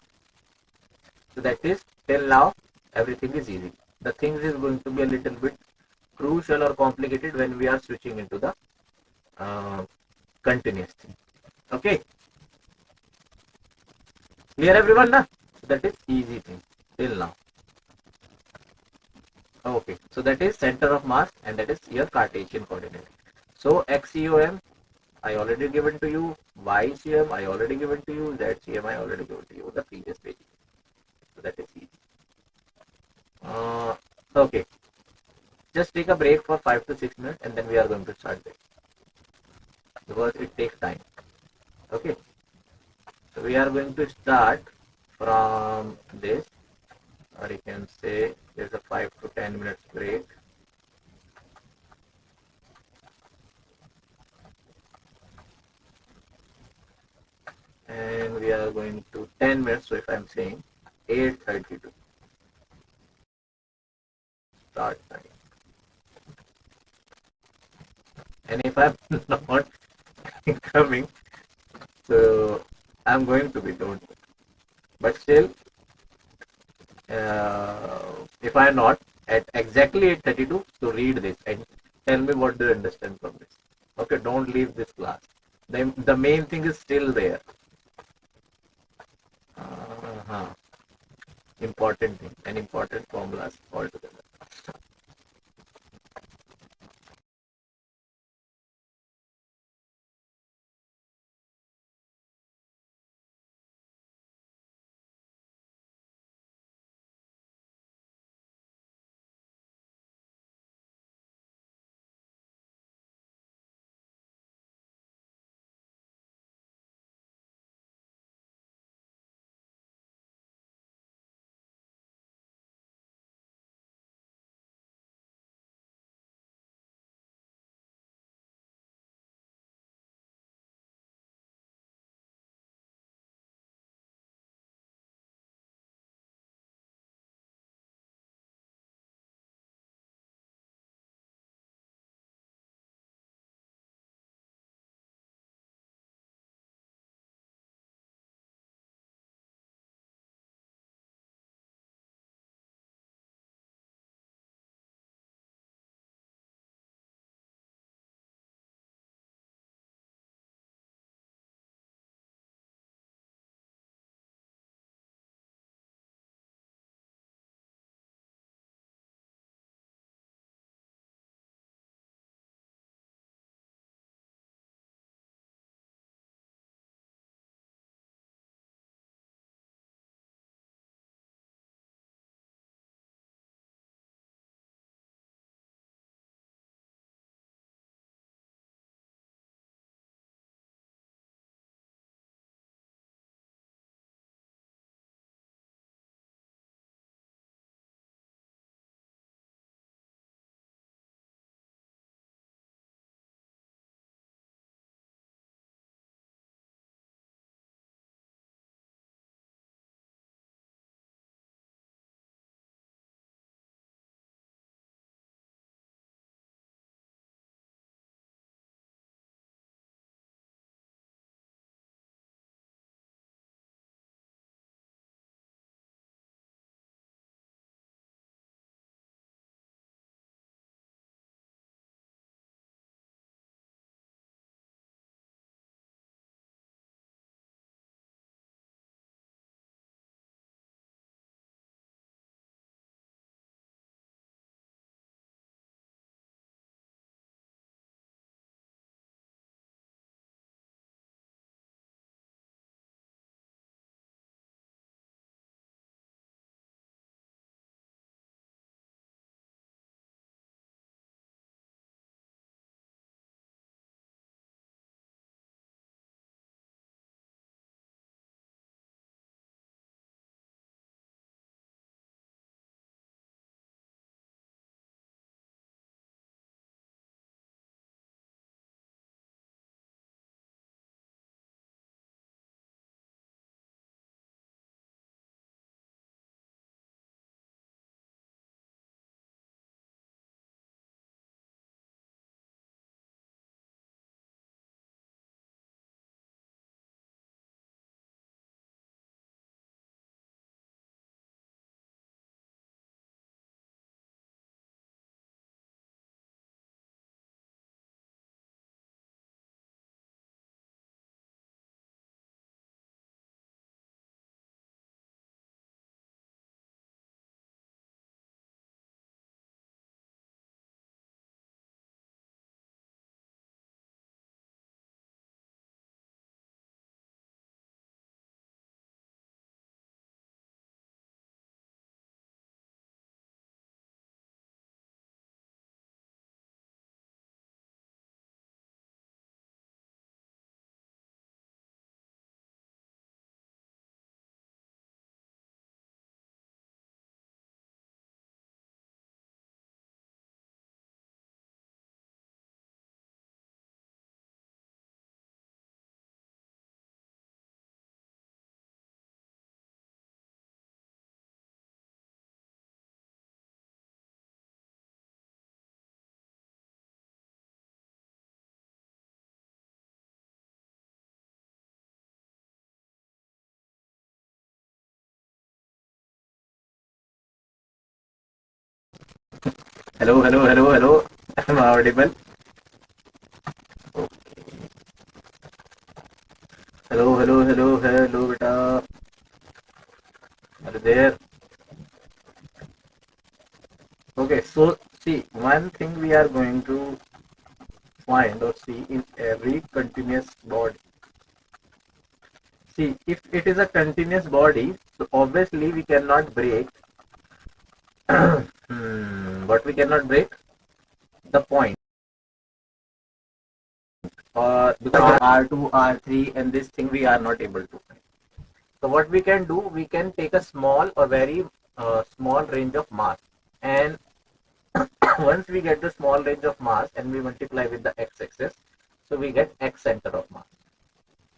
So that is, till now, everything is easy. The things is going to be a little bit crucial or complicated when we are switching into the continuous thing. Okay. Clear, everyone? Na? So that is easy thing till now. Okay. So that is center of mass, and that is your Cartesian coordinate. So XCOM I already given to you, YCM I already given to you, ZCM I already given to you the previous page. So that is easy. Okay. Just take a break for 5 to 6 minutes, and then we are going to start this because it takes time. Okay. So we are going to start from this, or you can say there's a 5 to 10 minutes break. And we are going to 10 minutes, so if I'm saying 8:32 start time. And if I'm not coming, so I'm going to be, don't. But still, if I'm not at exactly 8:32, so read this and tell me what do you understand from this. Okay, don't leave this class. The main thing is still there. Important thing and important formulas altogether. Hello, hello, hello, hello. Am I audible? Hello, hello, hello, hello, beta. Are you there? Okay, so see, one thing we are going to find or see in every continuous body. See, if it is a continuous body, so obviously we cannot break. What we cannot break? The point. Or because R2, R3, and this thing we are not able to. So what we can do, we can take a small or very small range of mass, and once we get the small range of mass and we multiply with the x-axis, so we get x center of mass.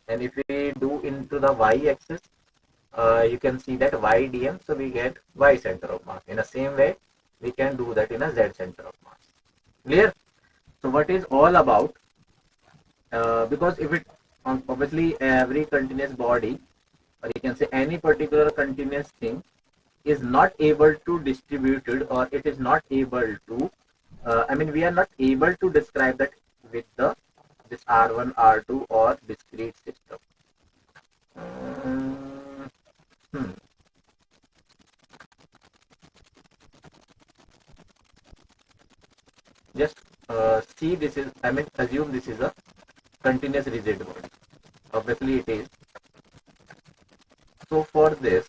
And if we do into the y-axis, you can see that ydm, so we get y center of mass. In the same way, we can do that in a z center of mass. Clear? So what is all about? Because if it obviously every continuous body, or you can say any particular continuous thing, is not able to distribute it, or it is not able to we are not able to describe that with the this R1, R2 or discrete system. Um, hmm. Just see, this is, assume this is a continuous rigid body. Obviously it is. So for this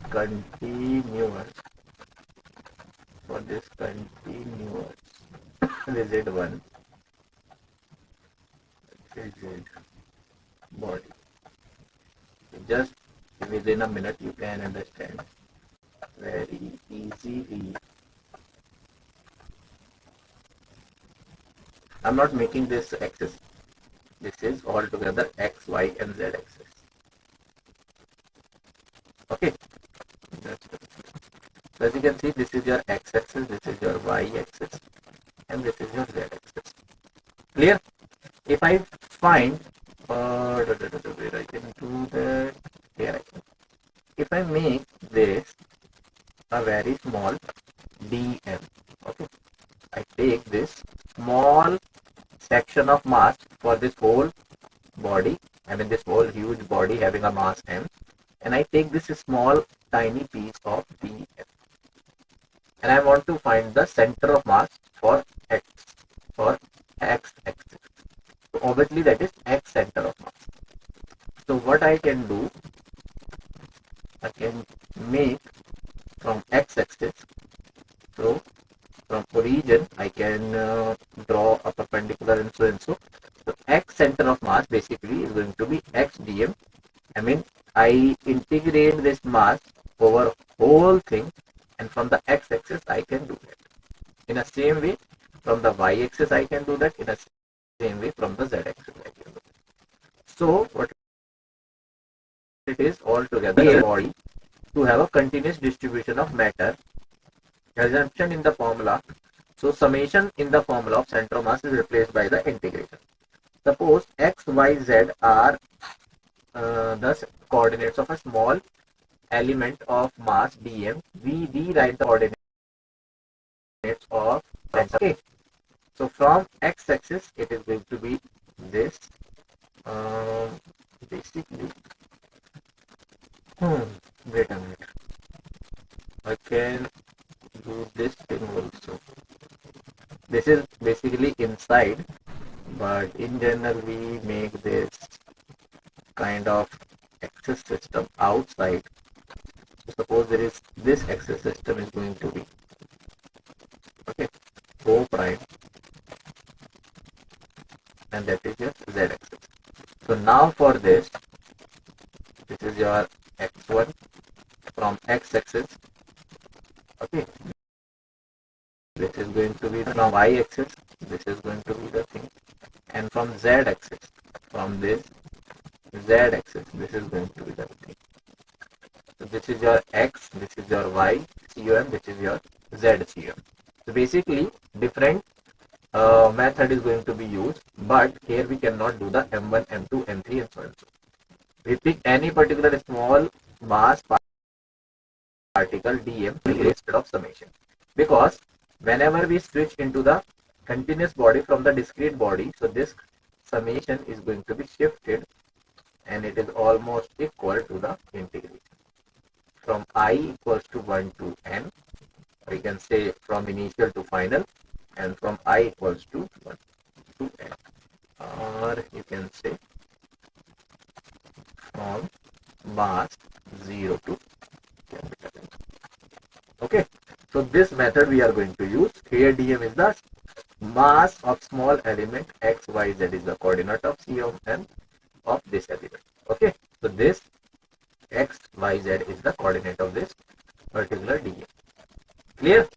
continuous rigid one, rigid body, just within a minute you can understand very easily. I'm not making this axis. This is altogether x, y, and z axis. Okay. So as you can see, this is your x axis, this is your y axis, and this is your z axis. Clear? If I find, where I can do that, here I can. If I make this a very small dm, okay, I take this small section of mass for this whole body, this whole huge body having a mass m, and I take this small tiny piece of dm, and I want to find the center of mass for x, for x axis. So obviously that is x center of mass. So what I can do, I can make from x axis, so from origin I can draw a perpendicular and so and so. So x center of mass basically is going to be x dm. I integrate this mass over whole thing, and from the x axis I can do that. In the same way, from the y axis I can do that. In the same way, from the z axis I can do that. So what it is altogether a body to have a continuous distribution of matter. Assumption in the formula. So summation in the formula of center of mass is replaced by the integration. Suppose x, y, z are the coordinates of a small element of mass dm. We rewrite the coordinates of center. Okay. So from x-axis it is going to be this. Um, Basically, wait a minute. I can do this thing also. This is basically inside, but in general we make this kind of axis system outside. So suppose there is this axis system is going to be, okay, O prime, and that is your z axis. So now for this is your x1 from x axis, okay. This is going to be from y axis, this is going to be the thing, and from z axis, from this z axis, this is going to be the thing. So this is your x, this is your y cum, this is your z cum. So basically different method is going to be used, but here we cannot do the m1, m2, m3 and so on. We pick any particular small mass particle dm instead of summation, because whenever we switch into the continuous body from the discrete body, so this summation is going to be shifted and it is almost equal to the integration from I equals to 1 to n, or you can say from initial to final, and from I equals to 1 to n, or you can say from mass 0 to capital N. Okay, so this method we are going to use. Here dm is the mass of small element x, y, z is the coordinate of C of n of this element. Okay, so this x, y, z is the coordinate of this particular dm. Clear?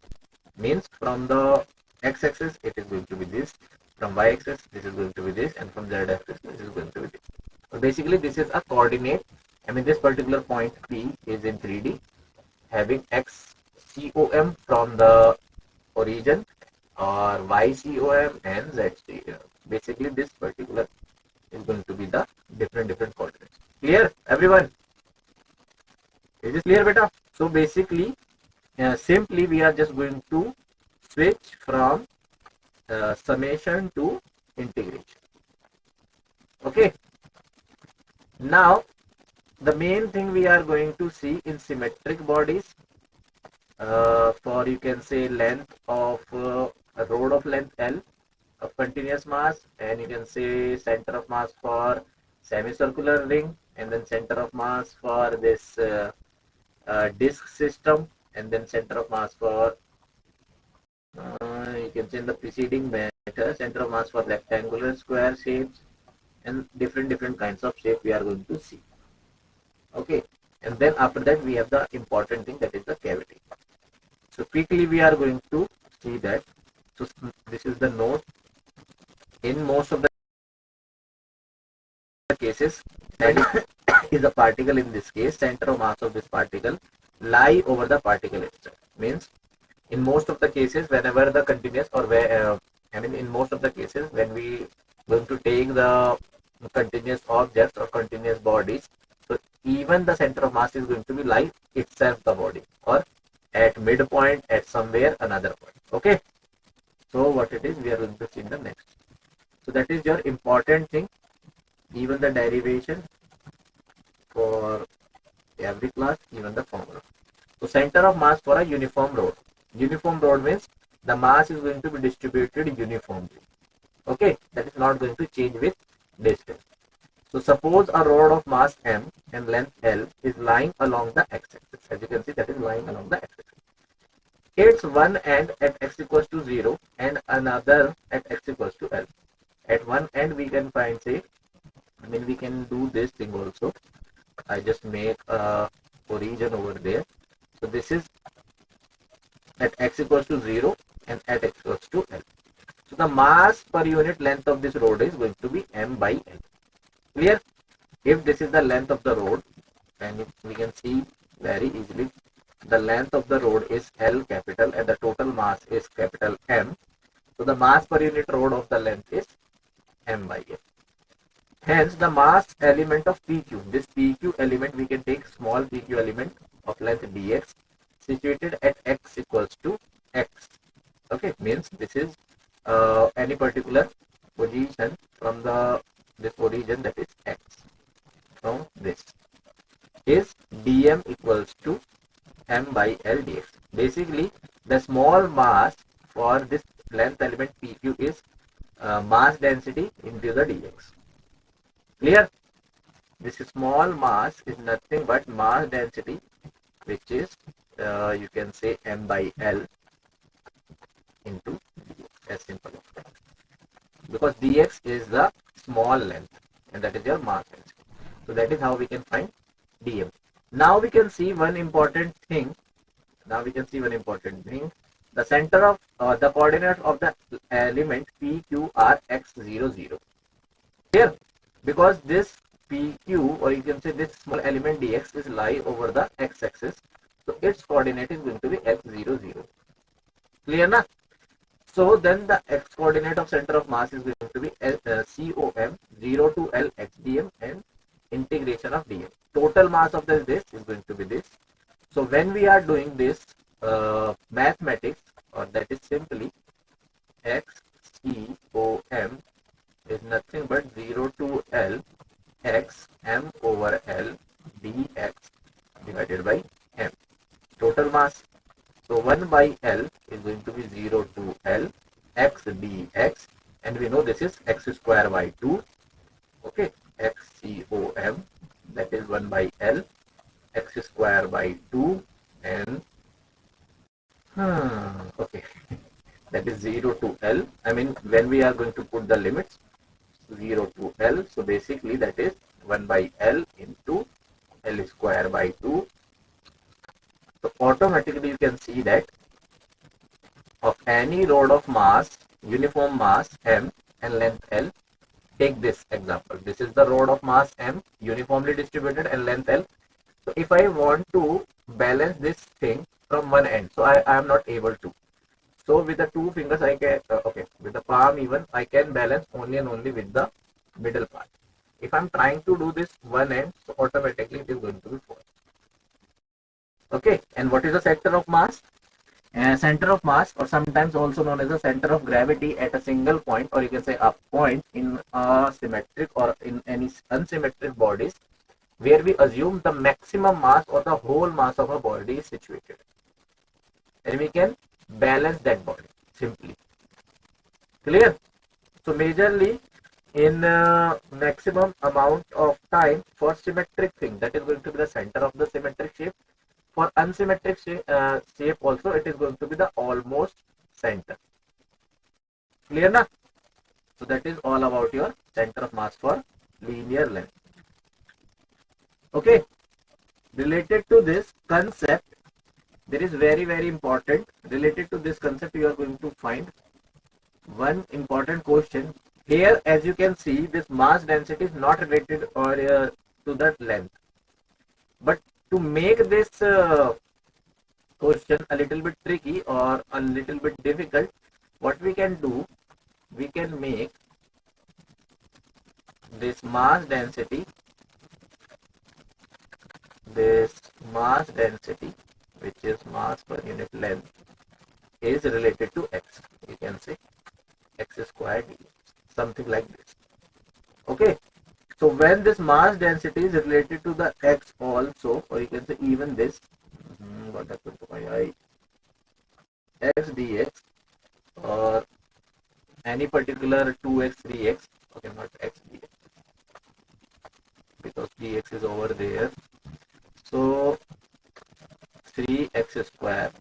Means from the x-axis it is going to be this, from y-axis this is going to be this, and from z-axis this is going to be this. So basically this is a coordinate. I mean this particular point P is in 3D, having x COM from the origin, or y COM and z COM. Basically this particular is going to be the different coordinates. Clear everyone? Is this clear beta? So basically simply we are just going to switch from summation to integration. Okay, now the main thing we are going to see in symmetric bodies, for you can say length of a rod of length L of continuous mass, and you can say center of mass for semicircular ring, and then center of mass for this disk system, and then center of mass for you can say in the preceding method, center of mass for rectangular, square shapes, and different kinds of shape we are going to see. Okay, and then after that we have the important thing, that is the cavity. So quickly we are going to see that. So this is the note. In most of the cases, that is a particle. In this case, center of mass of this particle lie over the particle itself. Means in most of the cases, whenever the continuous, or where in most of the cases when we going to take the continuous objects or continuous bodies, so even the center of mass is going to be lie itself the body, or at midpoint, at somewhere another point. Okay, so what it is we are going to see in the next. So that is your important thing. Even the derivation for every class, even the formula. So center of mass for a uniform rod. Uniform rod means the mass is going to be distributed uniformly. Okay, that is not going to change with distance. So suppose a rod of mass m and length L is lying along the x-axis. As you can see, that is lying along the x-axis. Its one end at x equals to 0 and another at x equals to L. At one end we can find, say, we can do this thing also. I just make a origin over there. So this is at x equals to 0 and at x equals to L. So the mass per unit length of this rod is going to be m by L. Clear? If this is the length of the rod, and we can see very easily, the length of the rod is L capital and the total mass is capital M. So the mass per unit rod of the length is m by L. Hence the mass element of PQ, this PQ element we can take small PQ element of length dx situated at x equals to x. Okay, means this is any particular position from this origin, that is x, from this is dm equals to m by L dx. Basically the small mass for this length element PQ is mass density into the dx. Clear? This small mass is nothing but mass density, which is you can say m by L into dx, as simple as that. Because dx is the small length and that is your mass density. So that is how we can find dm. Now we can see one important thing. The center of the coordinates of the element PQ are x0, 0. Here, because this PQ, or you can say this small element dx is lie over the x-axis, so its coordinate is going to be x0, 0. Clear na? So then the x coordinate of center of mass is going to be COM 0 to L x dm and integration of dm. Total mass of this is going to be this. So when we we are doing this mathematics, or that is simply XCOM is nothing but 0 to L x m over L dx divided by m, total mass. So 1 by L is going to be 0 to L x dx, and we know this is x square by 2. Okay, XCOM, that is 1 by L x square by 2, and okay, that is 0 to L. I mean, when we are going to put the limits 0 to L, so basically that is 1 by L into L square by 2. So automatically you can see that of any rod of mass, uniform mass m and length L, take this example. This is the rod of mass m, uniformly distributed, and length L. So if I want to balance this thing from one end, so I am not able to. So with the two fingers I can, okay, with the palm even, I can balance only and only with the middle part. If I'm trying to do this one end, so automatically it is going to be 4. Okay, and what is the center of mass? Center of mass, or sometimes also known as the center of gravity at a single point, or you can say a point in a symmetric or in any unsymmetric bodies, where we assume the maximum mass or the whole mass of a body is situated, and we can balance that body simply. Clear? So majorly in maximum amount of time for symmetric thing, that is going to be the center of the symmetric shape. For unsymmetric shape also, it is going to be the almost center. Clear na? So that is all about your center of mass for linear length. Okay, related to this concept, there is very important, related to this concept, you are going to find one important question. Here, as you can see, this mass density is not related or to that length. But to make this question a little bit tricky or a little bit difficult, what we can do, we can make this mass density, which is mass per unit length, is related to x. You can say x squared, something like this. Okay, so when this mass density is related to the x also, or you can say even this, what happened to my eye, x dx, or any particular 2x 3x, okay, not x dx, because dx is over there. So 3x square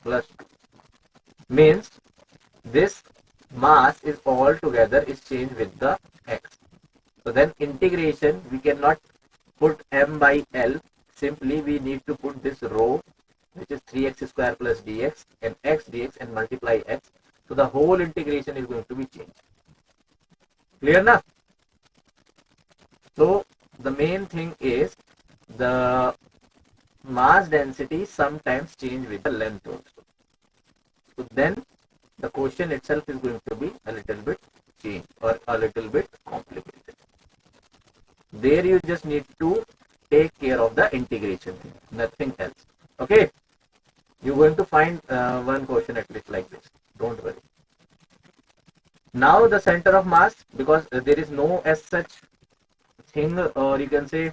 plus 2 means this mass is all together is changed with the x. So then integration, we cannot put m by L, simply we need to put this rho, which is 3x square plus dx, and x dx, and multiply x. So the whole integration is going to be changed. Clear na? So the main thing is the mass density sometimes change with the length also. So then the question itself is going to be a little bit changed or a little bit complicated. There you just need to take care of the integration, nothing else. Okay, you're going to find one question at least like this, don't worry. Now the center of mass, because there is no as such thing, or you can say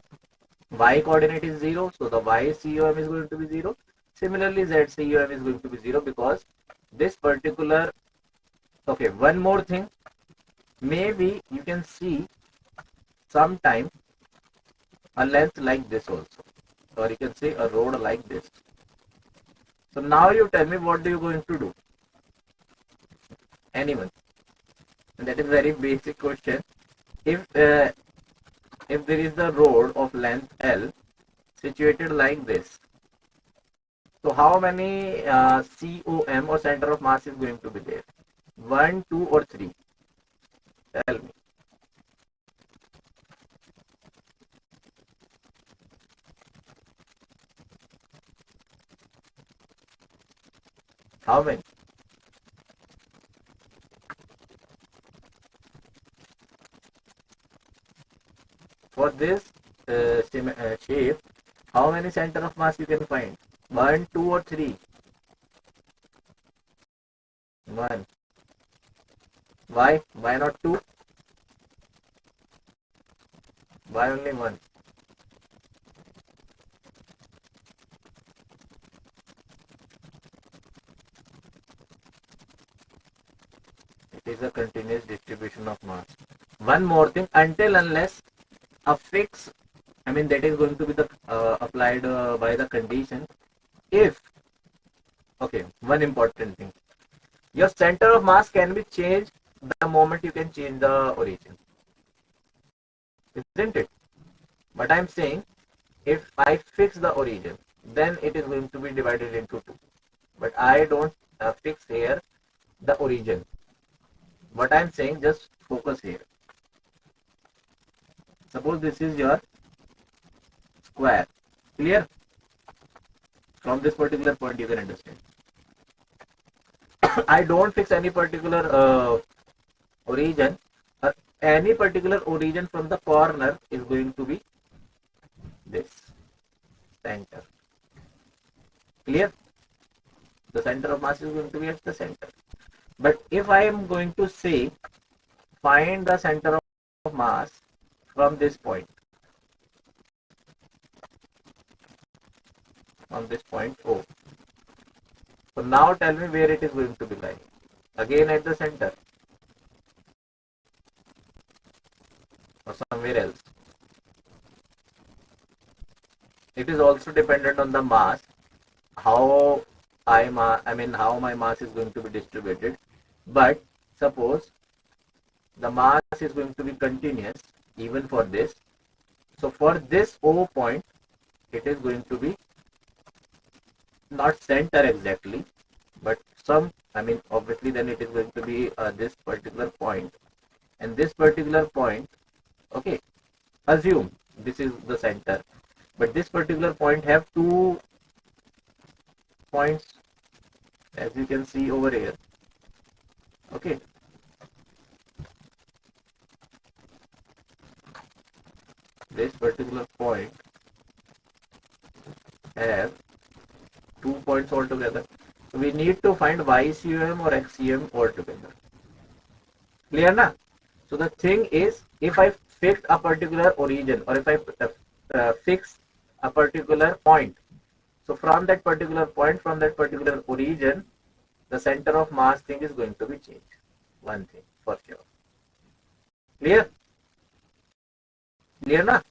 y coordinate is 0, so the y COM is going to be 0. Similarly, z COM is going to be 0, because this particular, okay, one more thing, maybe you can see sometime a length like this also, or you can say a road like this. So now you tell me, what do you going to do? Anyone? And that is very basic question. If there is the road of length L situated like this, so how many COM or center of mass is going to be there? 1, 2, or 3? Tell me. How many? For this shape, how many center of mass you can find? 1, 2 or 3? 1. Why? Why not 2? Why only 1? It is a continuous distribution of mass. One more thing, until unless a fix, that is going to be the applied by the condition. If, okay, one important thing, your center of mass can be changed the moment you can change the origin, isn't it? But I'm saying, if I fix the origin, then it is going to be divided into 2. But I don't fix here the origin. What I'm saying, just focus here. Suppose this is your square. Clear? From this particular point you can understand. I don't fix any particular origin. Any particular origin from the corner is going to be this center. Clear? The center of mass is going to be at the center. But if I am going to say find the center of mass from this point, O. So now tell me where it is going to be lying. Again at the center or somewhere else. It is also dependent on the mass, how how my mass is going to be distributed. But suppose the mass is going to be continuous even for this. So for this O point, it is going to be not center exactly, but obviously then it is going to be this particular point, and this particular point, okay, assume this is the center, but this particular point have 2 points, as you can see over here, okay. This particular point have 2 points altogether. So we need to find YCM or XCM altogether. Clear na? So the thing is, if I fix a particular origin, or if I fix a particular point, so from that particular point, from that particular origin, the center of mass thing is going to be changed. One thing for sure. Clear? Clear na?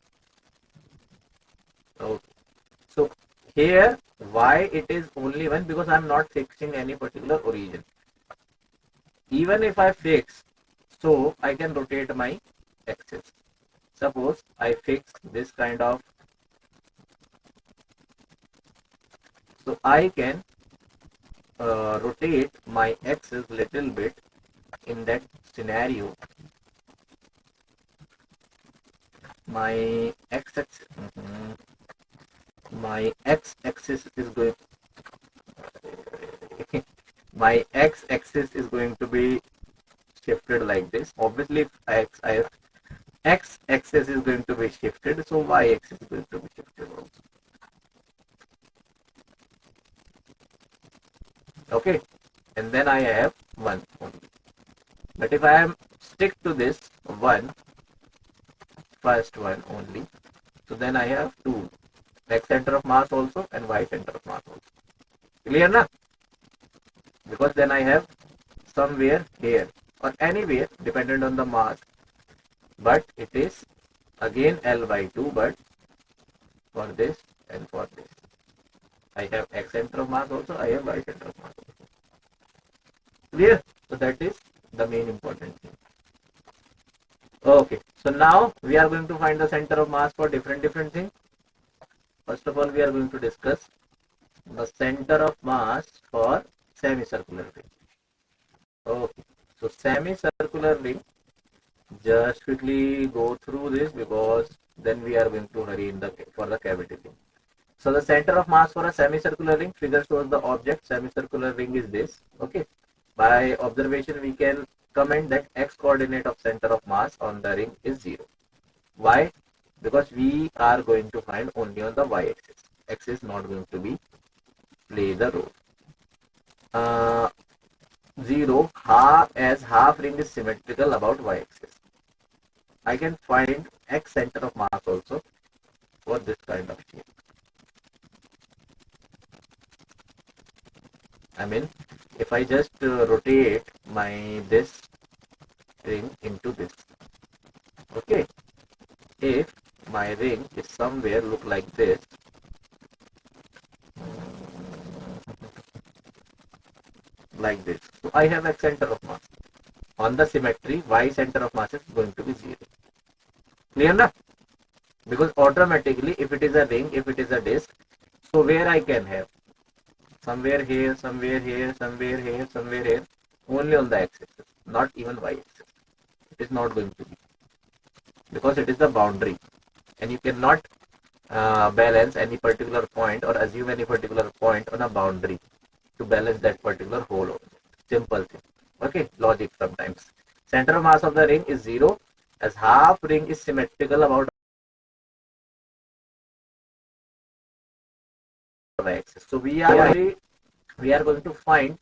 Okay. So here, why it is only 1? Because I am not fixing any particular origin. Even if I fix, so I can rotate my axis. Suppose I fix this kind of, so I can rotate my axis little bit. In that scenario, my x-axis is going my x-axis is going to be shifted like this. Obviously, if x-axis is going to be shifted, so y-axis is going to be shifted also. Okay, and then I have 1 only. But if I am stick to this 1, first one only, so then I have 2, x center of mass also and y center of mass also. Clear na? Because then I have somewhere here or anywhere dependent on the mass, but it is again L by 2, but for this and for this I have x center of mass also, I have y center of mass also. Clear? So that is the main important thing. Okay, so now we are going to find the center of mass for different things. First of all, we are going to discuss the center of mass for semicircular ring. Okay, so semicircular ring, just quickly go through this because then we are going to hurry for the cavity ring. So the center of mass for a semicircular ring, figure shows the object. Semicircular ring is this. Okay, by observation we can comment that x coordinate of center of mass on the ring is 0. Why? Because we are going to find only on the y axis. X is not going to be play the role. 0 as half ring is symmetrical about y-axis. I can find x center of mass also for this kind of shape. I mean, if I just rotate this ring into this, okay, if my ring is somewhere look like this, so I have a center of mass. On the symmetry, y center of mass is going to be 0. Clear na? Because automatically, if it is a ring, if it is a disc, so where I can have somewhere here, somewhere here, somewhere here, somewhere here, only on the x-axis, not even y-axis. It is not going to be, because it is the boundary, and you cannot balance any particular point or assume any particular point on a boundary to balance that particular whole. Simple thing. Okay, logic sometimes. Center of mass of the ring is 0 as half ring is symmetrical about y-axis. So we are going to find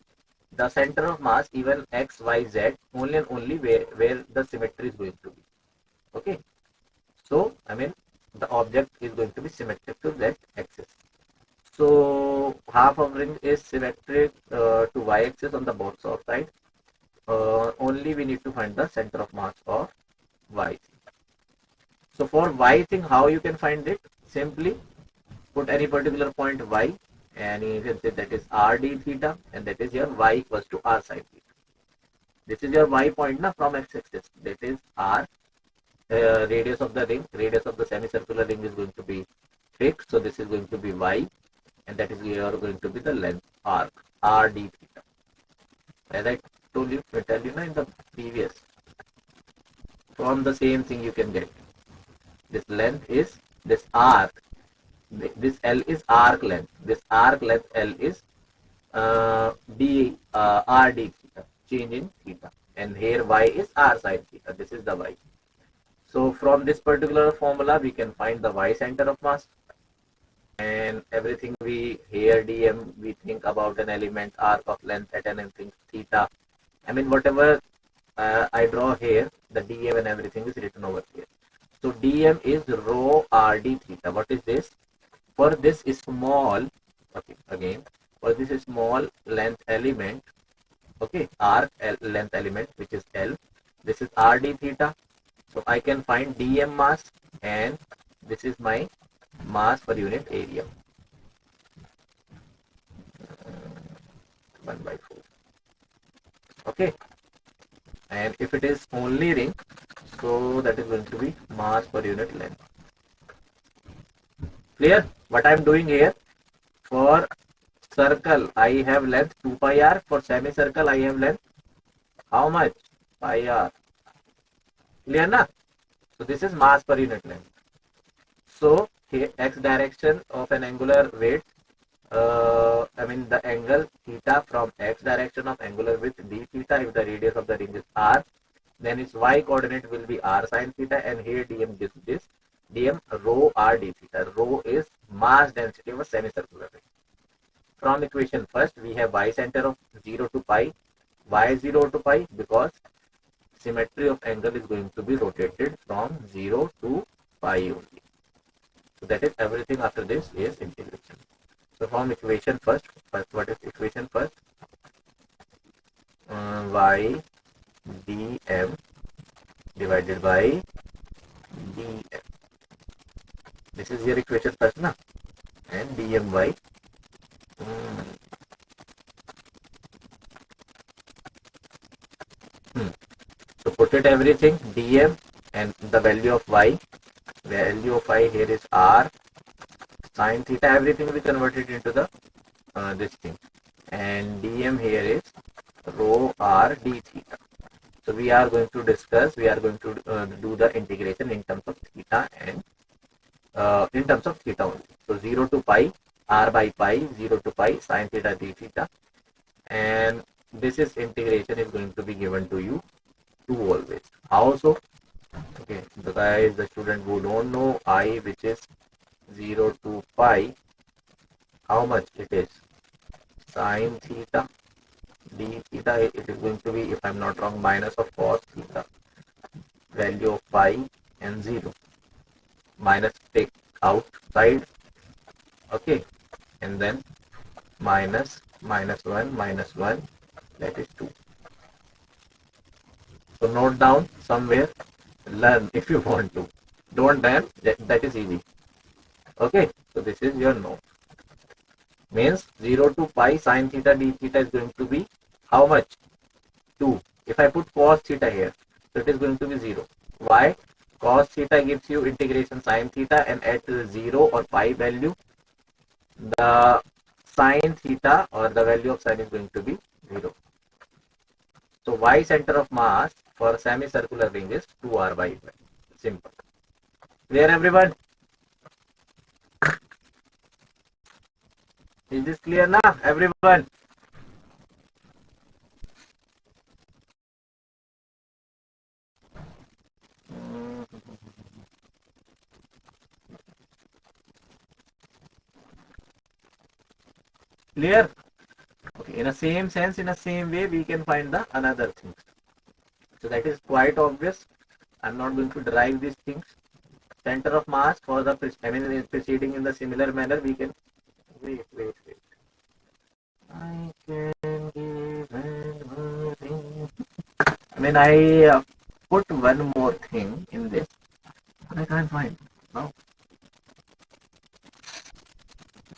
the center of mass even x, y, z only and only where the symmetry is going to be. Okay. So I mean the object is going to be symmetric to z axis. So half of ring is symmetric to y-axis on the both sides. Only we need to find the center of mass of y. So for y thing, how you can find it? Simply put any particular point y, and you can say that is r d theta, and that is your y equals to r sine theta. This is your y point na, from x-axis. That is r. Radius of the ring, radius of the semicircular ring is going to be fixed. So this is going to be y, and that is here going to be the length arc r d theta. As I told you, in the previous, from the same thing you can get. This length is this arc. This L is arc length. This arc length L is r d theta, change in theta, and here y is r sine theta. This is the y. So from this particular formula, we can find the y center of mass, and everything we here dm, we think about an element arc of length at anything theta. I mean whatever I draw here, the dm and everything is written over here. So dm is rho r d theta. What is this? For this small, okay, again, for this small length element, okay, arc length element, which is L, this is r d theta. So I can find dm mass, and this is my mass per unit area, 1/4. Okay, and if it is only ring, so that is going to be mass per unit length. Clear what I am doing here? For circle I have length 2 pi r. For semicircle I have length how much? Pi r. Clear na? So this is mass per unit length. So here x direction of an angular weight, I mean the angle theta from x direction of angular width d theta, if the radius of the ring is r, then its y coordinate will be r sine theta, and here dm gives this dm rho r d theta. Rho is mass density of a semicircular ring. From equation first, we have y center of 0 to pi. Why 0 to pi? Because symmetry of angle is going to be rotated from 0 to pi only. So that is everything after this is integration. So from equation first, what is equation first? Y dm divided by dm. This is your equation first, na? And dmy. So put it everything, dm, and the value of y. Value of y here is r sine theta. Everything we converted into the this thing, and dm here is rho r d theta. So we are going to discuss. We are going to do the integration in terms of theta and in terms of theta only. So 0 to pi r by pi, 0 to pi sine theta d theta, and this is integration is going to be given to you 2 always. How so? Okay, the guys, the student who don't know I, which is 0 to pi, how much it is? sine theta d theta, it is going to be, if I'm not wrong, minus of cos theta, value of pi and 0, minus take outside, okay, and then minus 1, that is 2. So note down somewhere, learn if you want to. Don't learn, that is easy. Okay, so this is your note. Means 0 to pi sine theta d theta is going to be how much? 2. If I put cos theta here, so it is going to be 0. Why? Cos theta gives you integration sine theta, and at 0 or pi value, the sine theta or the value of sine is going to be 0. So y center of mass for semicircular ring is 2r by 5. Simple. Clear everyone? Is this clear now, everyone? Clear? Okay. In the same sense, in the same way, we can find the another things. So that is quite obvious. I'm not going to derive these things. Center of mass for the, proceeding in the similar manner, we can, wait. I can give one thing. I put one more thing in this, but I can't find now.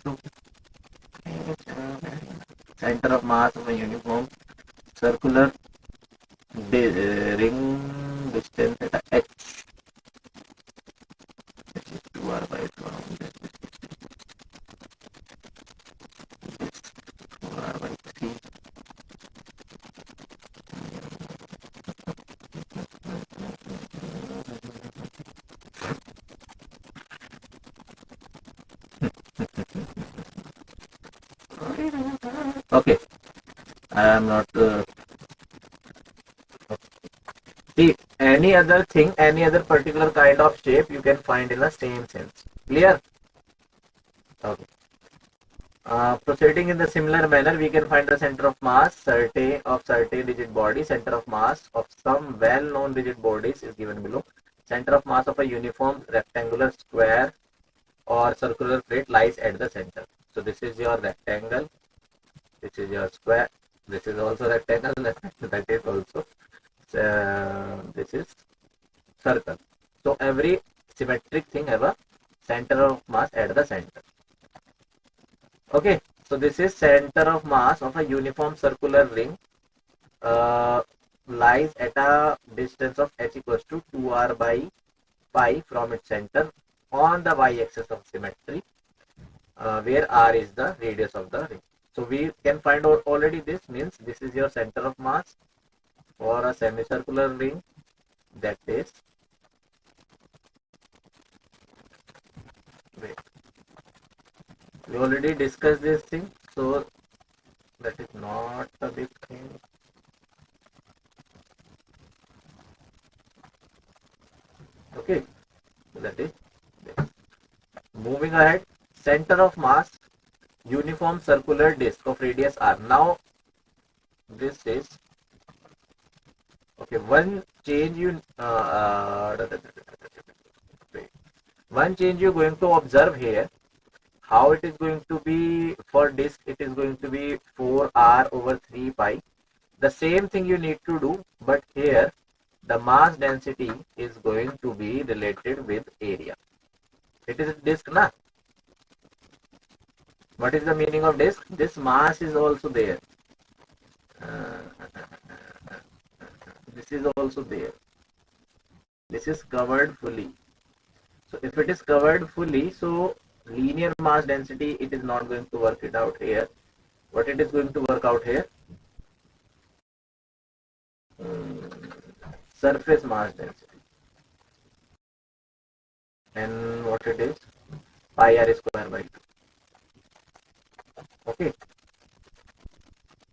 So, center of mass of a uniform circular ring distance at h, which is 2r by 2, this 2r by 3. Okay, I am not. See, any other thing, any other particular kind of shape you can find in the same sense. Clear? Okay. Proceeding in the similar manner, we can find the center of mass certain rigid body. Center of mass of some well-known rigid bodies is given below. Center of mass of a uniform rectangular, square, or circular plate lies at the center. So this is your rectangle. This is your square. This is also rectangle. That is also. This is circle. So every symmetric thing have a center of mass at the center. Okay, so this is center of mass of a uniform circular ring, lies at a distance of h equals to 2r by pi from its center on the y-axis of symmetry, where r is the radius of the ring. So we can find out already, this means this is your center of mass for a semicircular ring, that is, wait, we already discussed this thing, so that is not a big thing. Okay, that is this. Moving ahead, center of mass, uniform circular disc of radius r. Now this is, okay, one change you one change you're going to observe here, how it is going to be for disk, it is going to be 4r over 3 pi. The same thing you need to do, but here the mass density is going to be related with area. It is a disk, na? What is the meaning of disk? This mass is also there. This is also there. This is covered fully. So if it is covered fully, so linear mass density, it is not going to work it out here. What it is going to work out here? Surface mass density. And what it is? Pi r square by 2. Okay.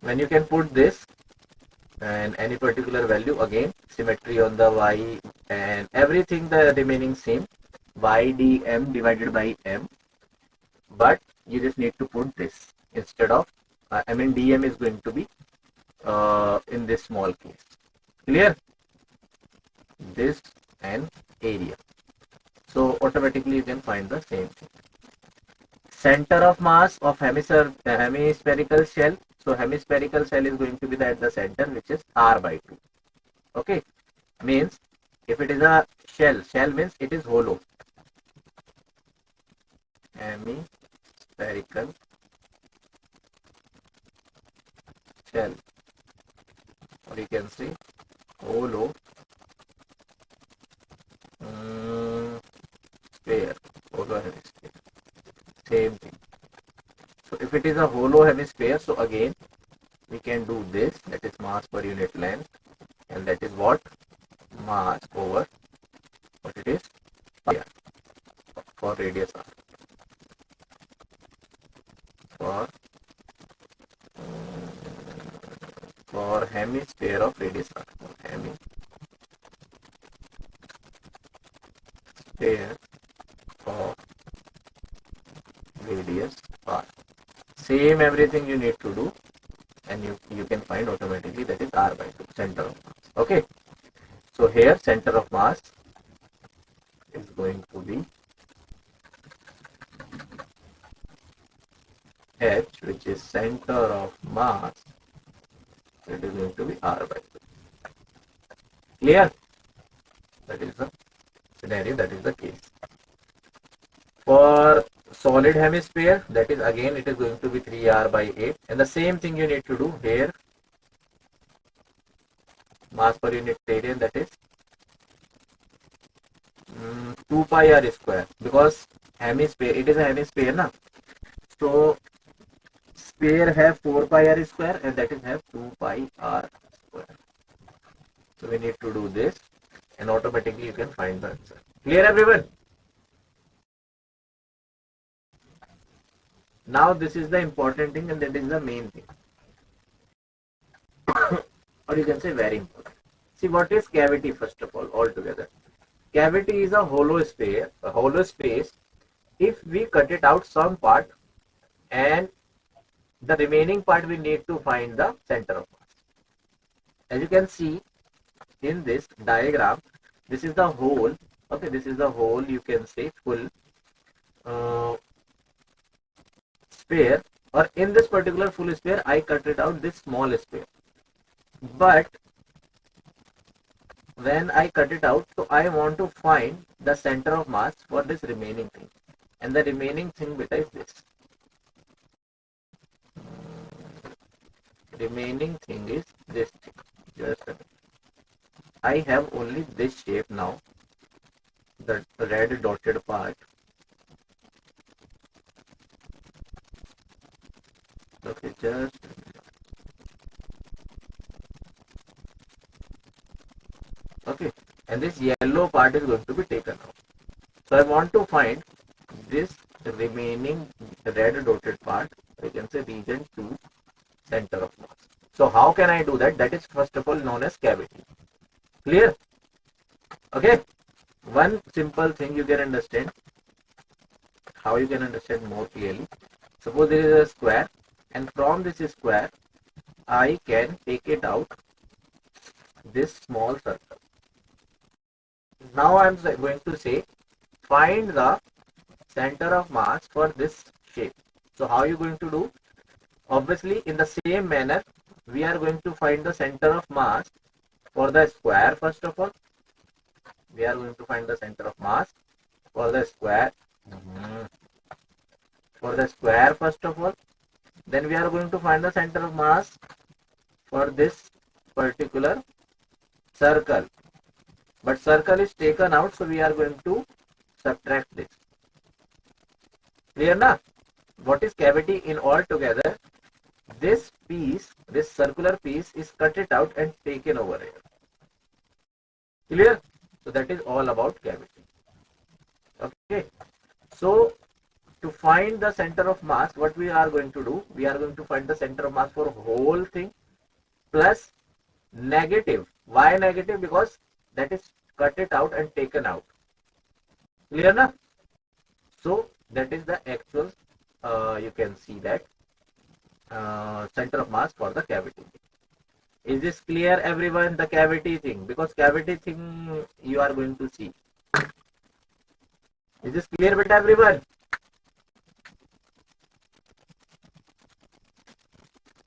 When you can put this and any particular value, again symmetry on the y and everything the remaining same, y dm divided by m, but you just need to put this instead of I mean dm is going to be in this small case. Clear? This and area. So automatically you can find the same thing. Center of mass of hemispherical shell. So hemispherical shell is going to be at the center, which is r by 2. Okay, means if it is a shell means it is hollow. Hemispherical shell, or you can say hollow sphere, hollow hemisphere, same thing. So if it is a hollow hemisphere, so again we can do this, that is mass per unit length, and that is what? Mass over what it is? Yeah, for radius r. For hemisphere of radius r. Hemisphere of radius r. Same everything you need to do, and you can find automatically that is r by 2, center of mass. Okay, so here center of mass is going to be h, which is center of mass, it is going to be r by 2. Clear? That is the scenario, that is the case. For solid hemisphere, that is again it is going to be 3r by 8, and the same thing you need to do here. Mass per unit radian, that is 2 pi r square, because hemisphere, it is a hemisphere na, so sphere have 4 pi r square, and that is have 2 pi r square. So we need to do this, and automatically you can find the answer. Clear everyone? Now this is the important thing, and that is the main thing. Or you can say very important. See, what is cavity first of all altogether? Cavity is a hollow sphere, a hollow space. If we cut it out some part, and the remaining part we need to find the center of mass. As you can see in this diagram, this is the whole. Okay, this is the whole, you can say full sphere, or in this particular full sphere I cut it out this small sphere, but when I cut it out, so I want to find the center of mass for this remaining thing, and the remaining thing beta is this. Remaining thing is this thing. Just a minute. I have only this shape now, the red dotted part. Okay, just okay, and this yellow part is going to be taken out. So I want to find this remaining red dotted part, I can say region 2, center of mass. So how can I do that? That is first of all known as cavity. Clear? Okay, one simple thing you can understand, how you can understand more clearly. Suppose there is a square, and from this square I can take it out this small circle. Now I am going to say find the center of mass for this shape. So how are you going to do? Obviously in the same manner we are going to find the center of mass for the square. First of all, we are going to find the center of mass for the square. For the square first of all, then we are going to find the center of mass for this particular circle, but circle is taken out, so we are going to subtract this. Clear na? What is cavity in all together? This piece, this circular piece is cut it out and taken over here. Clear? So that is all about cavity. Okay, so to find the center of mass, what we are going to do, we are going to find the center of mass for whole thing plus negative. Why negative? Because that is cut it out and taken out. Clear na? So that is the actual, you can see that center of mass for the cavity. Is this clear, everyone? The cavity thing, because cavity thing you are going to see. Is this clear with everyone?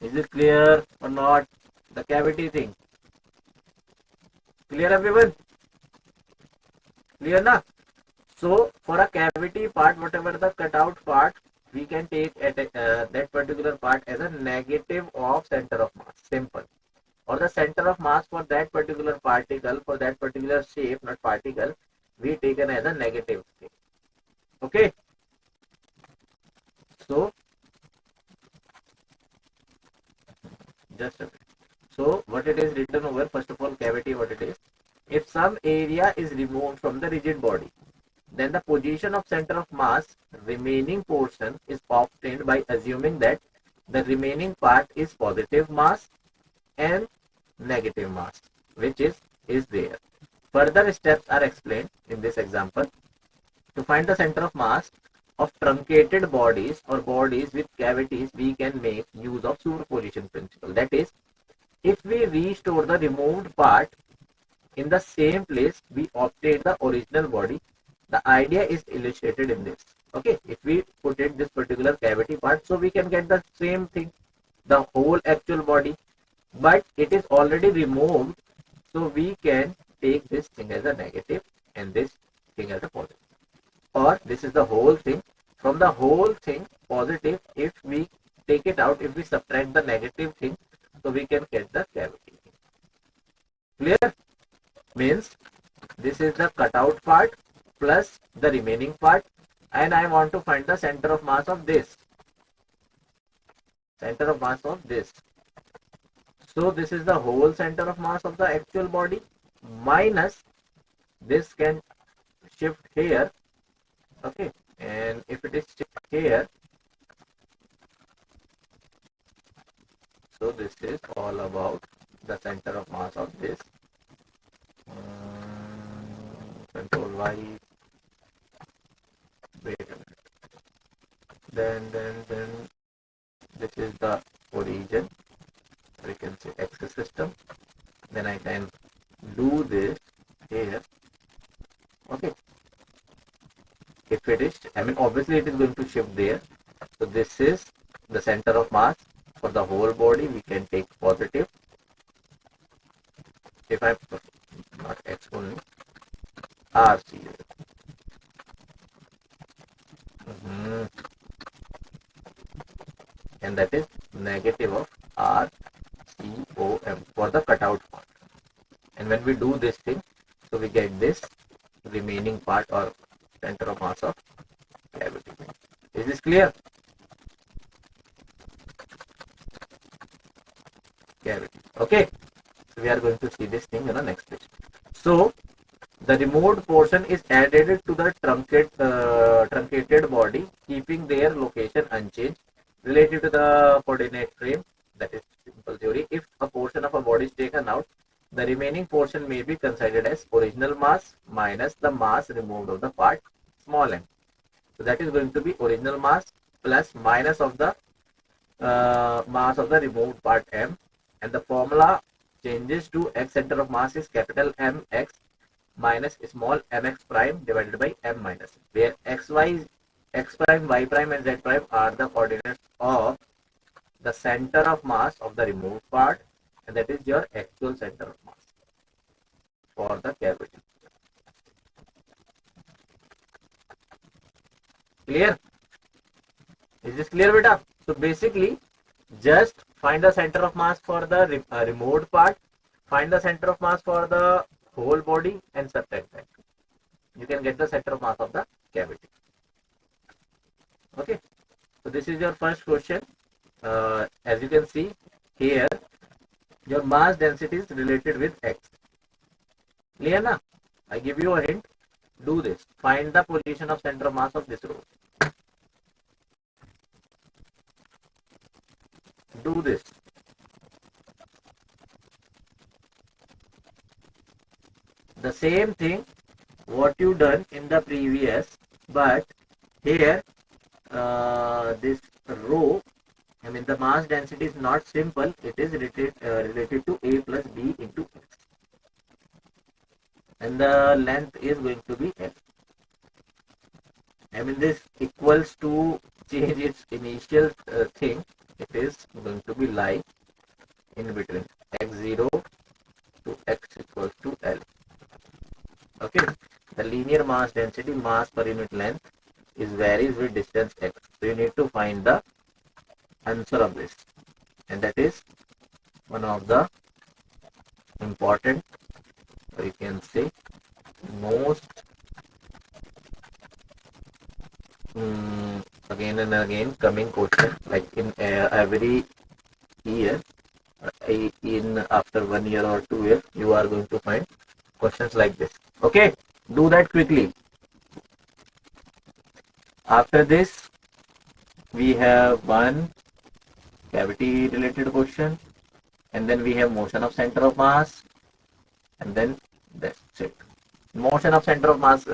Is it clear or not? The cavity thing. Clear, everyone? Clear na? So for a cavity part, whatever the cutout part, we can take that particular part as a negative of center of mass. Simple. Or the center of mass for that particular particle, for that particular shape, not particle, we taken as a negative thing. Okay. So just a minute. So what it is written over, first of all, cavity, what it is. If some area is removed from the rigid body, then the position of center of mass remaining portion is obtained by assuming that the remaining part is positive mass and negative mass, which is there. Further steps are explained in this example. To find the center of mass of truncated bodies or bodies with cavities, we can make use of superposition principle. That is, if we restore the removed part in the same place, we obtain the original body. The idea is illustrated in this. Okay, if we put it this particular cavity part, so we can get the same thing, the whole actual body, but it is already removed, so we can take this thing as a negative and this thing as a positive. Or this is the whole thing. From the whole thing, positive, if we take it out, if we subtract the negative thing, so we can get the cavity. Clear? Means this is the cutout part plus the remaining part, and I want to find the center of mass of this. Center of mass of this. So this is the whole center of mass of the actual body minus this can shift here. Okay, and if it is shift here, so this is all about the center of mass of this. Control Y. Wait a minute. Then this is the origin. We can say axis system. Then I can do this here. Okay. If it is, I mean, obviously it is going to shift there. So this is the center of mass for the whole body. We can take positive. If I not X only, RC. And that is negative of RCOM for the cutout part. And when we do this thing, so we get this remaining part or center of mass of cavity. Is this clear? Cavity. Okay. So we are going to see this thing in the next page. So the removed portion is added to the truncated body, keeping their location unchanged relative to the coordinate frame. That is simple theory. If a portion of a body is taken out, the remaining portion may be considered as original mass minus the mass removed of the part small m. So that is going to be original mass plus minus of the mass of the removed part m, and the formula changes to x center of mass is capital Mx minus small mx prime divided by m minus, where x prime, y prime and z prime are the coordinates of the center of mass of the removed part, and that is your actual center of mass for the cavity. Clear? Is this clear, beta? So basically, just find the center of mass for the removed part, find the center of mass for the whole body, and subtract that. You can get the center of mass of the cavity. Okay. So this is your first question. As you can see here, your mass density is related with x. Clear na? I give you a hint. Do this. Find the position of center of mass of this row. Do this. The same thing what you done in the previous, but here this row I mean, the mass density is not simple. It is related to A plus B into X. And the length is going to be L. I mean, this equals to change its initial thing. It is going to be lie in between x0 to x equals to L. Okay. The linear mass density, mass per unit length, is varies with distance x. So you need to find the answer of this, and that is one of the important, or you can say most again and again coming question, like in every year, in after 1 year or 2 years, you are going to find questions like this. Okay, do that quickly. After this, we have one cavity related question, and then we have motion of center of mass, and then that's it. Motion of center of mass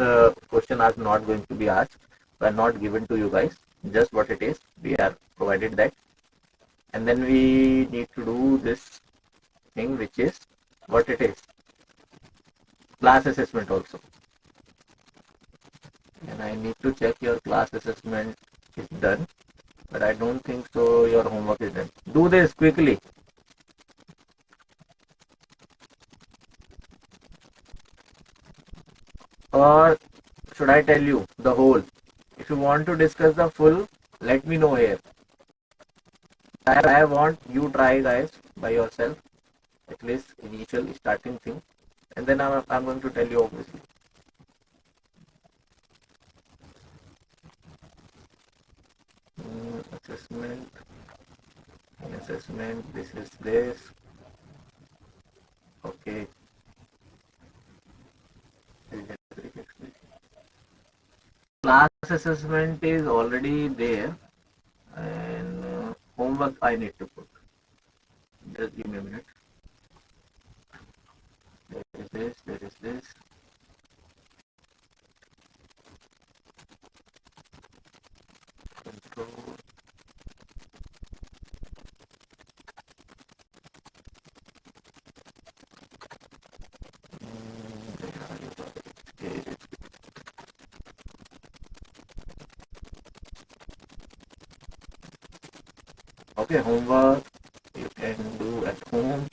question are not going to be asked, are not given to you guys, just what it is, we are provided that. And then we need to do this thing, which is what it is, class assessment also. And I need to check your class assessment is done, but I don't think so your homework is done. Do this quickly. Or should I tell you the whole? If you want to discuss the full, let me know here. I want you try guys by yourself, at least initial starting thing, and then I'm going to tell you obviously. Assessment, assessment, this is this. Okay. Class assessment is already there, and homework I need to put. Just give me a minute. There is this, there is this. Control. Okay, homework you can do at home.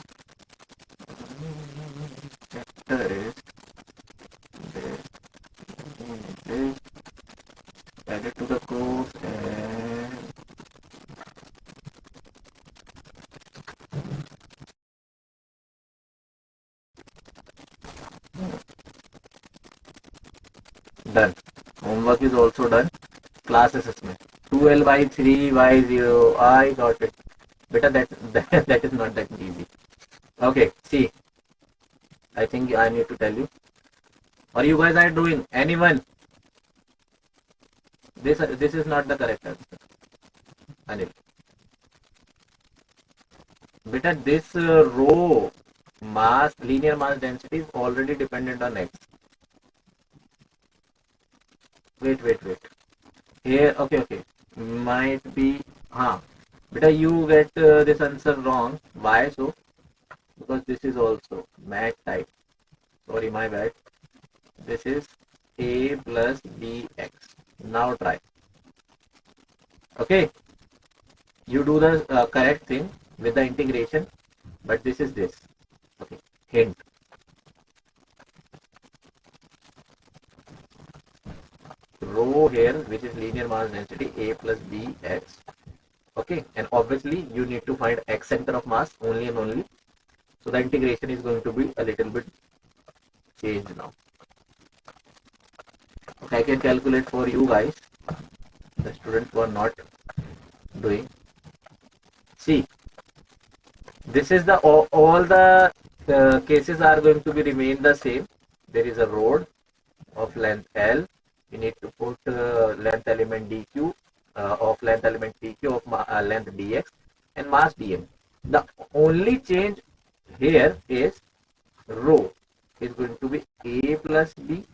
Chapter is this, added to the course, and done. Homework is also done. Class assessment. 2L by 3 by 0. I got it. Better that is not that easy. Okay, see. I think I need to tell you. Or you guys are doing anyone? This is not the correct answer. Anil. Better this row mass, linear mass density is already dependent on x. Wait. Here, okay. Might be, Beta, you get this answer wrong. Why so? Because this is also mat type. Sorry, my bad. This is a plus bx. Now try. Okay. You do the correct thing with the integration, but this is this. Okay. Hint. Rho here, which is linear mass density, a plus bx. Okay, and obviously you need to find x center of mass only and only. So the integration is going to be a little bit changed now. Okay, I can calculate for you guys, the students who are not doing. See, this is the all the cases are going to be remain the same. There is a rod of length L. You need to put length element dq of length element pq of length dx and mass dm. The only change here is rho is going to be a plus b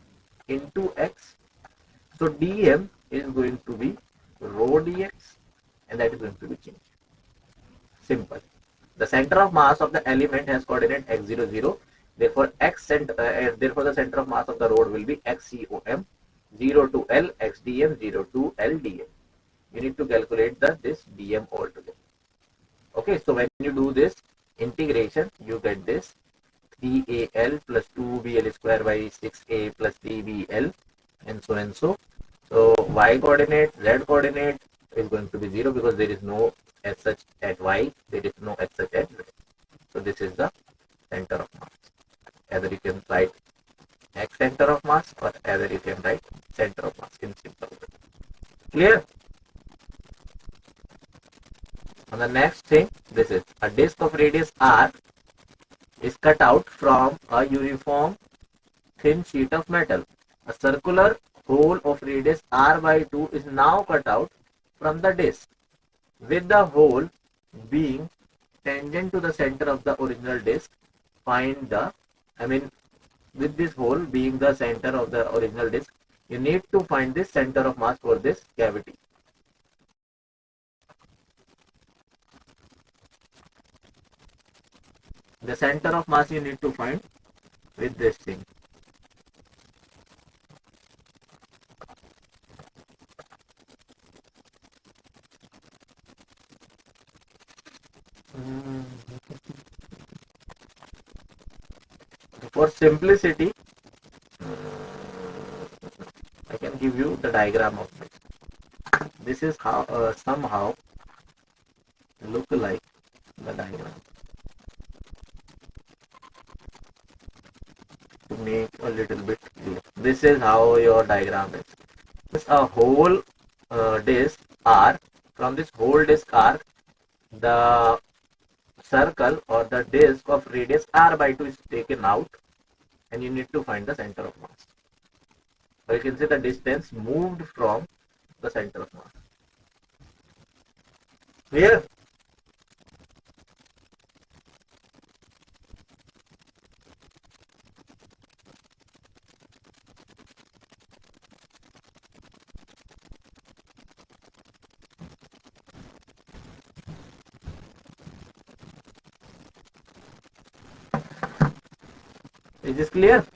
into x. So dm is going to be rho dx, and that is going to be changed. Simple. The center of mass of the element has coordinate x0, 0. Therefore, therefore the center of mass of the rod will be xcom, 0 to L xdm, 0 to L dm. You need to calculate this dm altogether. Okay, so when you do this integration, you get this 3al plus 2bl square by 6a plus 3bl and so and so. So y coordinate, z coordinate is going to be 0 because there is no as such at y, there is no as such at z. So this is the center of mass. Either you can write x center of mass or either you can write center of mass in simple way. Clear? On the next thing, this is a disk of radius r is cut out from a uniform thin sheet of metal. A circular hole of radius r by 2 is now cut out from the disk, with the hole being tangent to the center of the original disk. Find the, with this hole being the center of the original disk, you need to find the center of mass for this cavity. The center of mass you need to find with this thing. For simplicity, I can give you the diagram of this. This is how somehow look like the diagram. To make a little bit clear, this is how your diagram is. This a whole disk R. From this whole disk R, the circle or the disk of radius r by 2 is taken out, and you need to find the center of mass. So you can see the distance moved from the center of mass. Clear? Is this clear?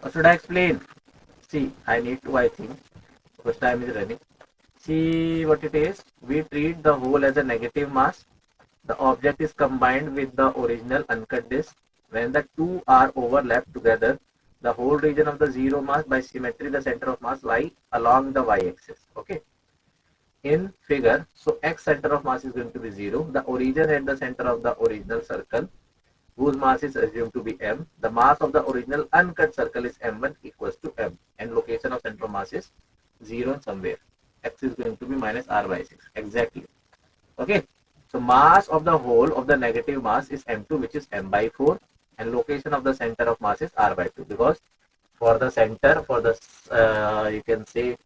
Or should I explain? See, I need to, I think, because time is running. See what it is. We treat the whole as a negative mass. The object is combined with the original uncut disk. When the two are overlapped together, the whole region of the zero mass, by symmetry, the center of mass lie along the y-axis. Okay. In figure, so x center of mass is going to be 0. The origin and the center of the original circle, whose mass is assumed to be m. The mass of the original uncut circle is m1 equals to m, and location of center of mass is 0 somewhere. X is going to be minus r by 6. Exactly. Okay. So mass of the whole of the negative mass is m2, which is m by 4, and location of the center of mass is r by 2, because for the center, for the you can say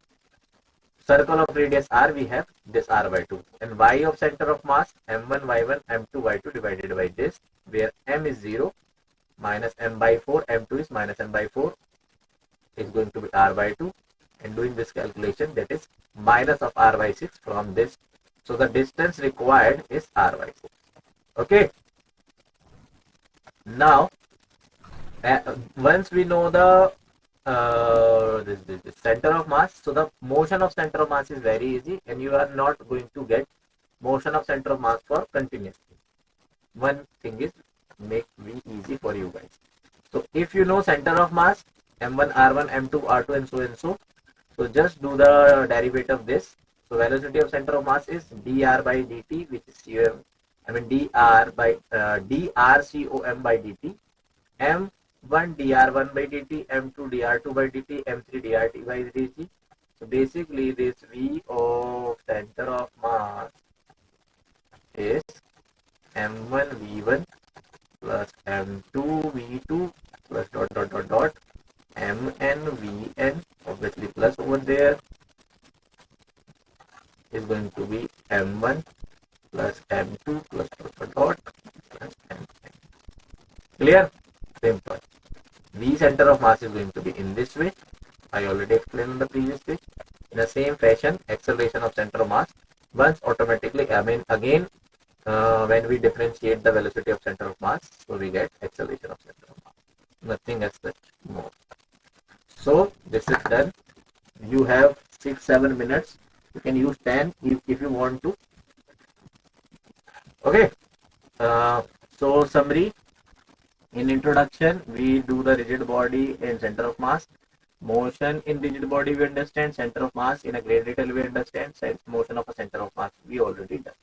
circle of radius r, we have this r by 2, and y of center of mass m1 y1 m2 y2 divided by this, where m is 0 minus m by 4, m2 is minus m by 4, is going to be r by 2, and doing this calculation, that is minus of r by 6 from this. So the distance required is r by 6. Okay. Now, once we know the this center of mass, so the motion of center of mass is very easy, and you are not going to get motion of center of mass for continuously. One thing is make me easy for you guys. So if you know center of mass m1 r1 m2 r2 and so and so, so just do the derivative of this. So velocity of center of mass is dr by dt, which is dr by drcom by dt, m1 dr1 by dt, m2 dr2 by dt, m3 drt by dt. So basically this v of center of mass is m1 v1 plus m2 v2 plus dot dot dot dot mn vn, obviously plus over there, is going to be m1 plus m2 plus dot dot dot plus mn. Clear? Simple. V center of mass is going to be in this way. I already explained in the previous page. In the same fashion, acceleration of center of mass Once automatically, I mean again, when we differentiate the velocity of center of mass, so we get acceleration of center of mass. Nothing as such more. So this is done. You have 6-7 minutes. You can use 10 if you want to. Okay. Uh, so summary. In introduction, we do the rigid body and center of mass. Motion in rigid body we understand. Center of mass in a great detail we understand. Motion of a center of mass we already done.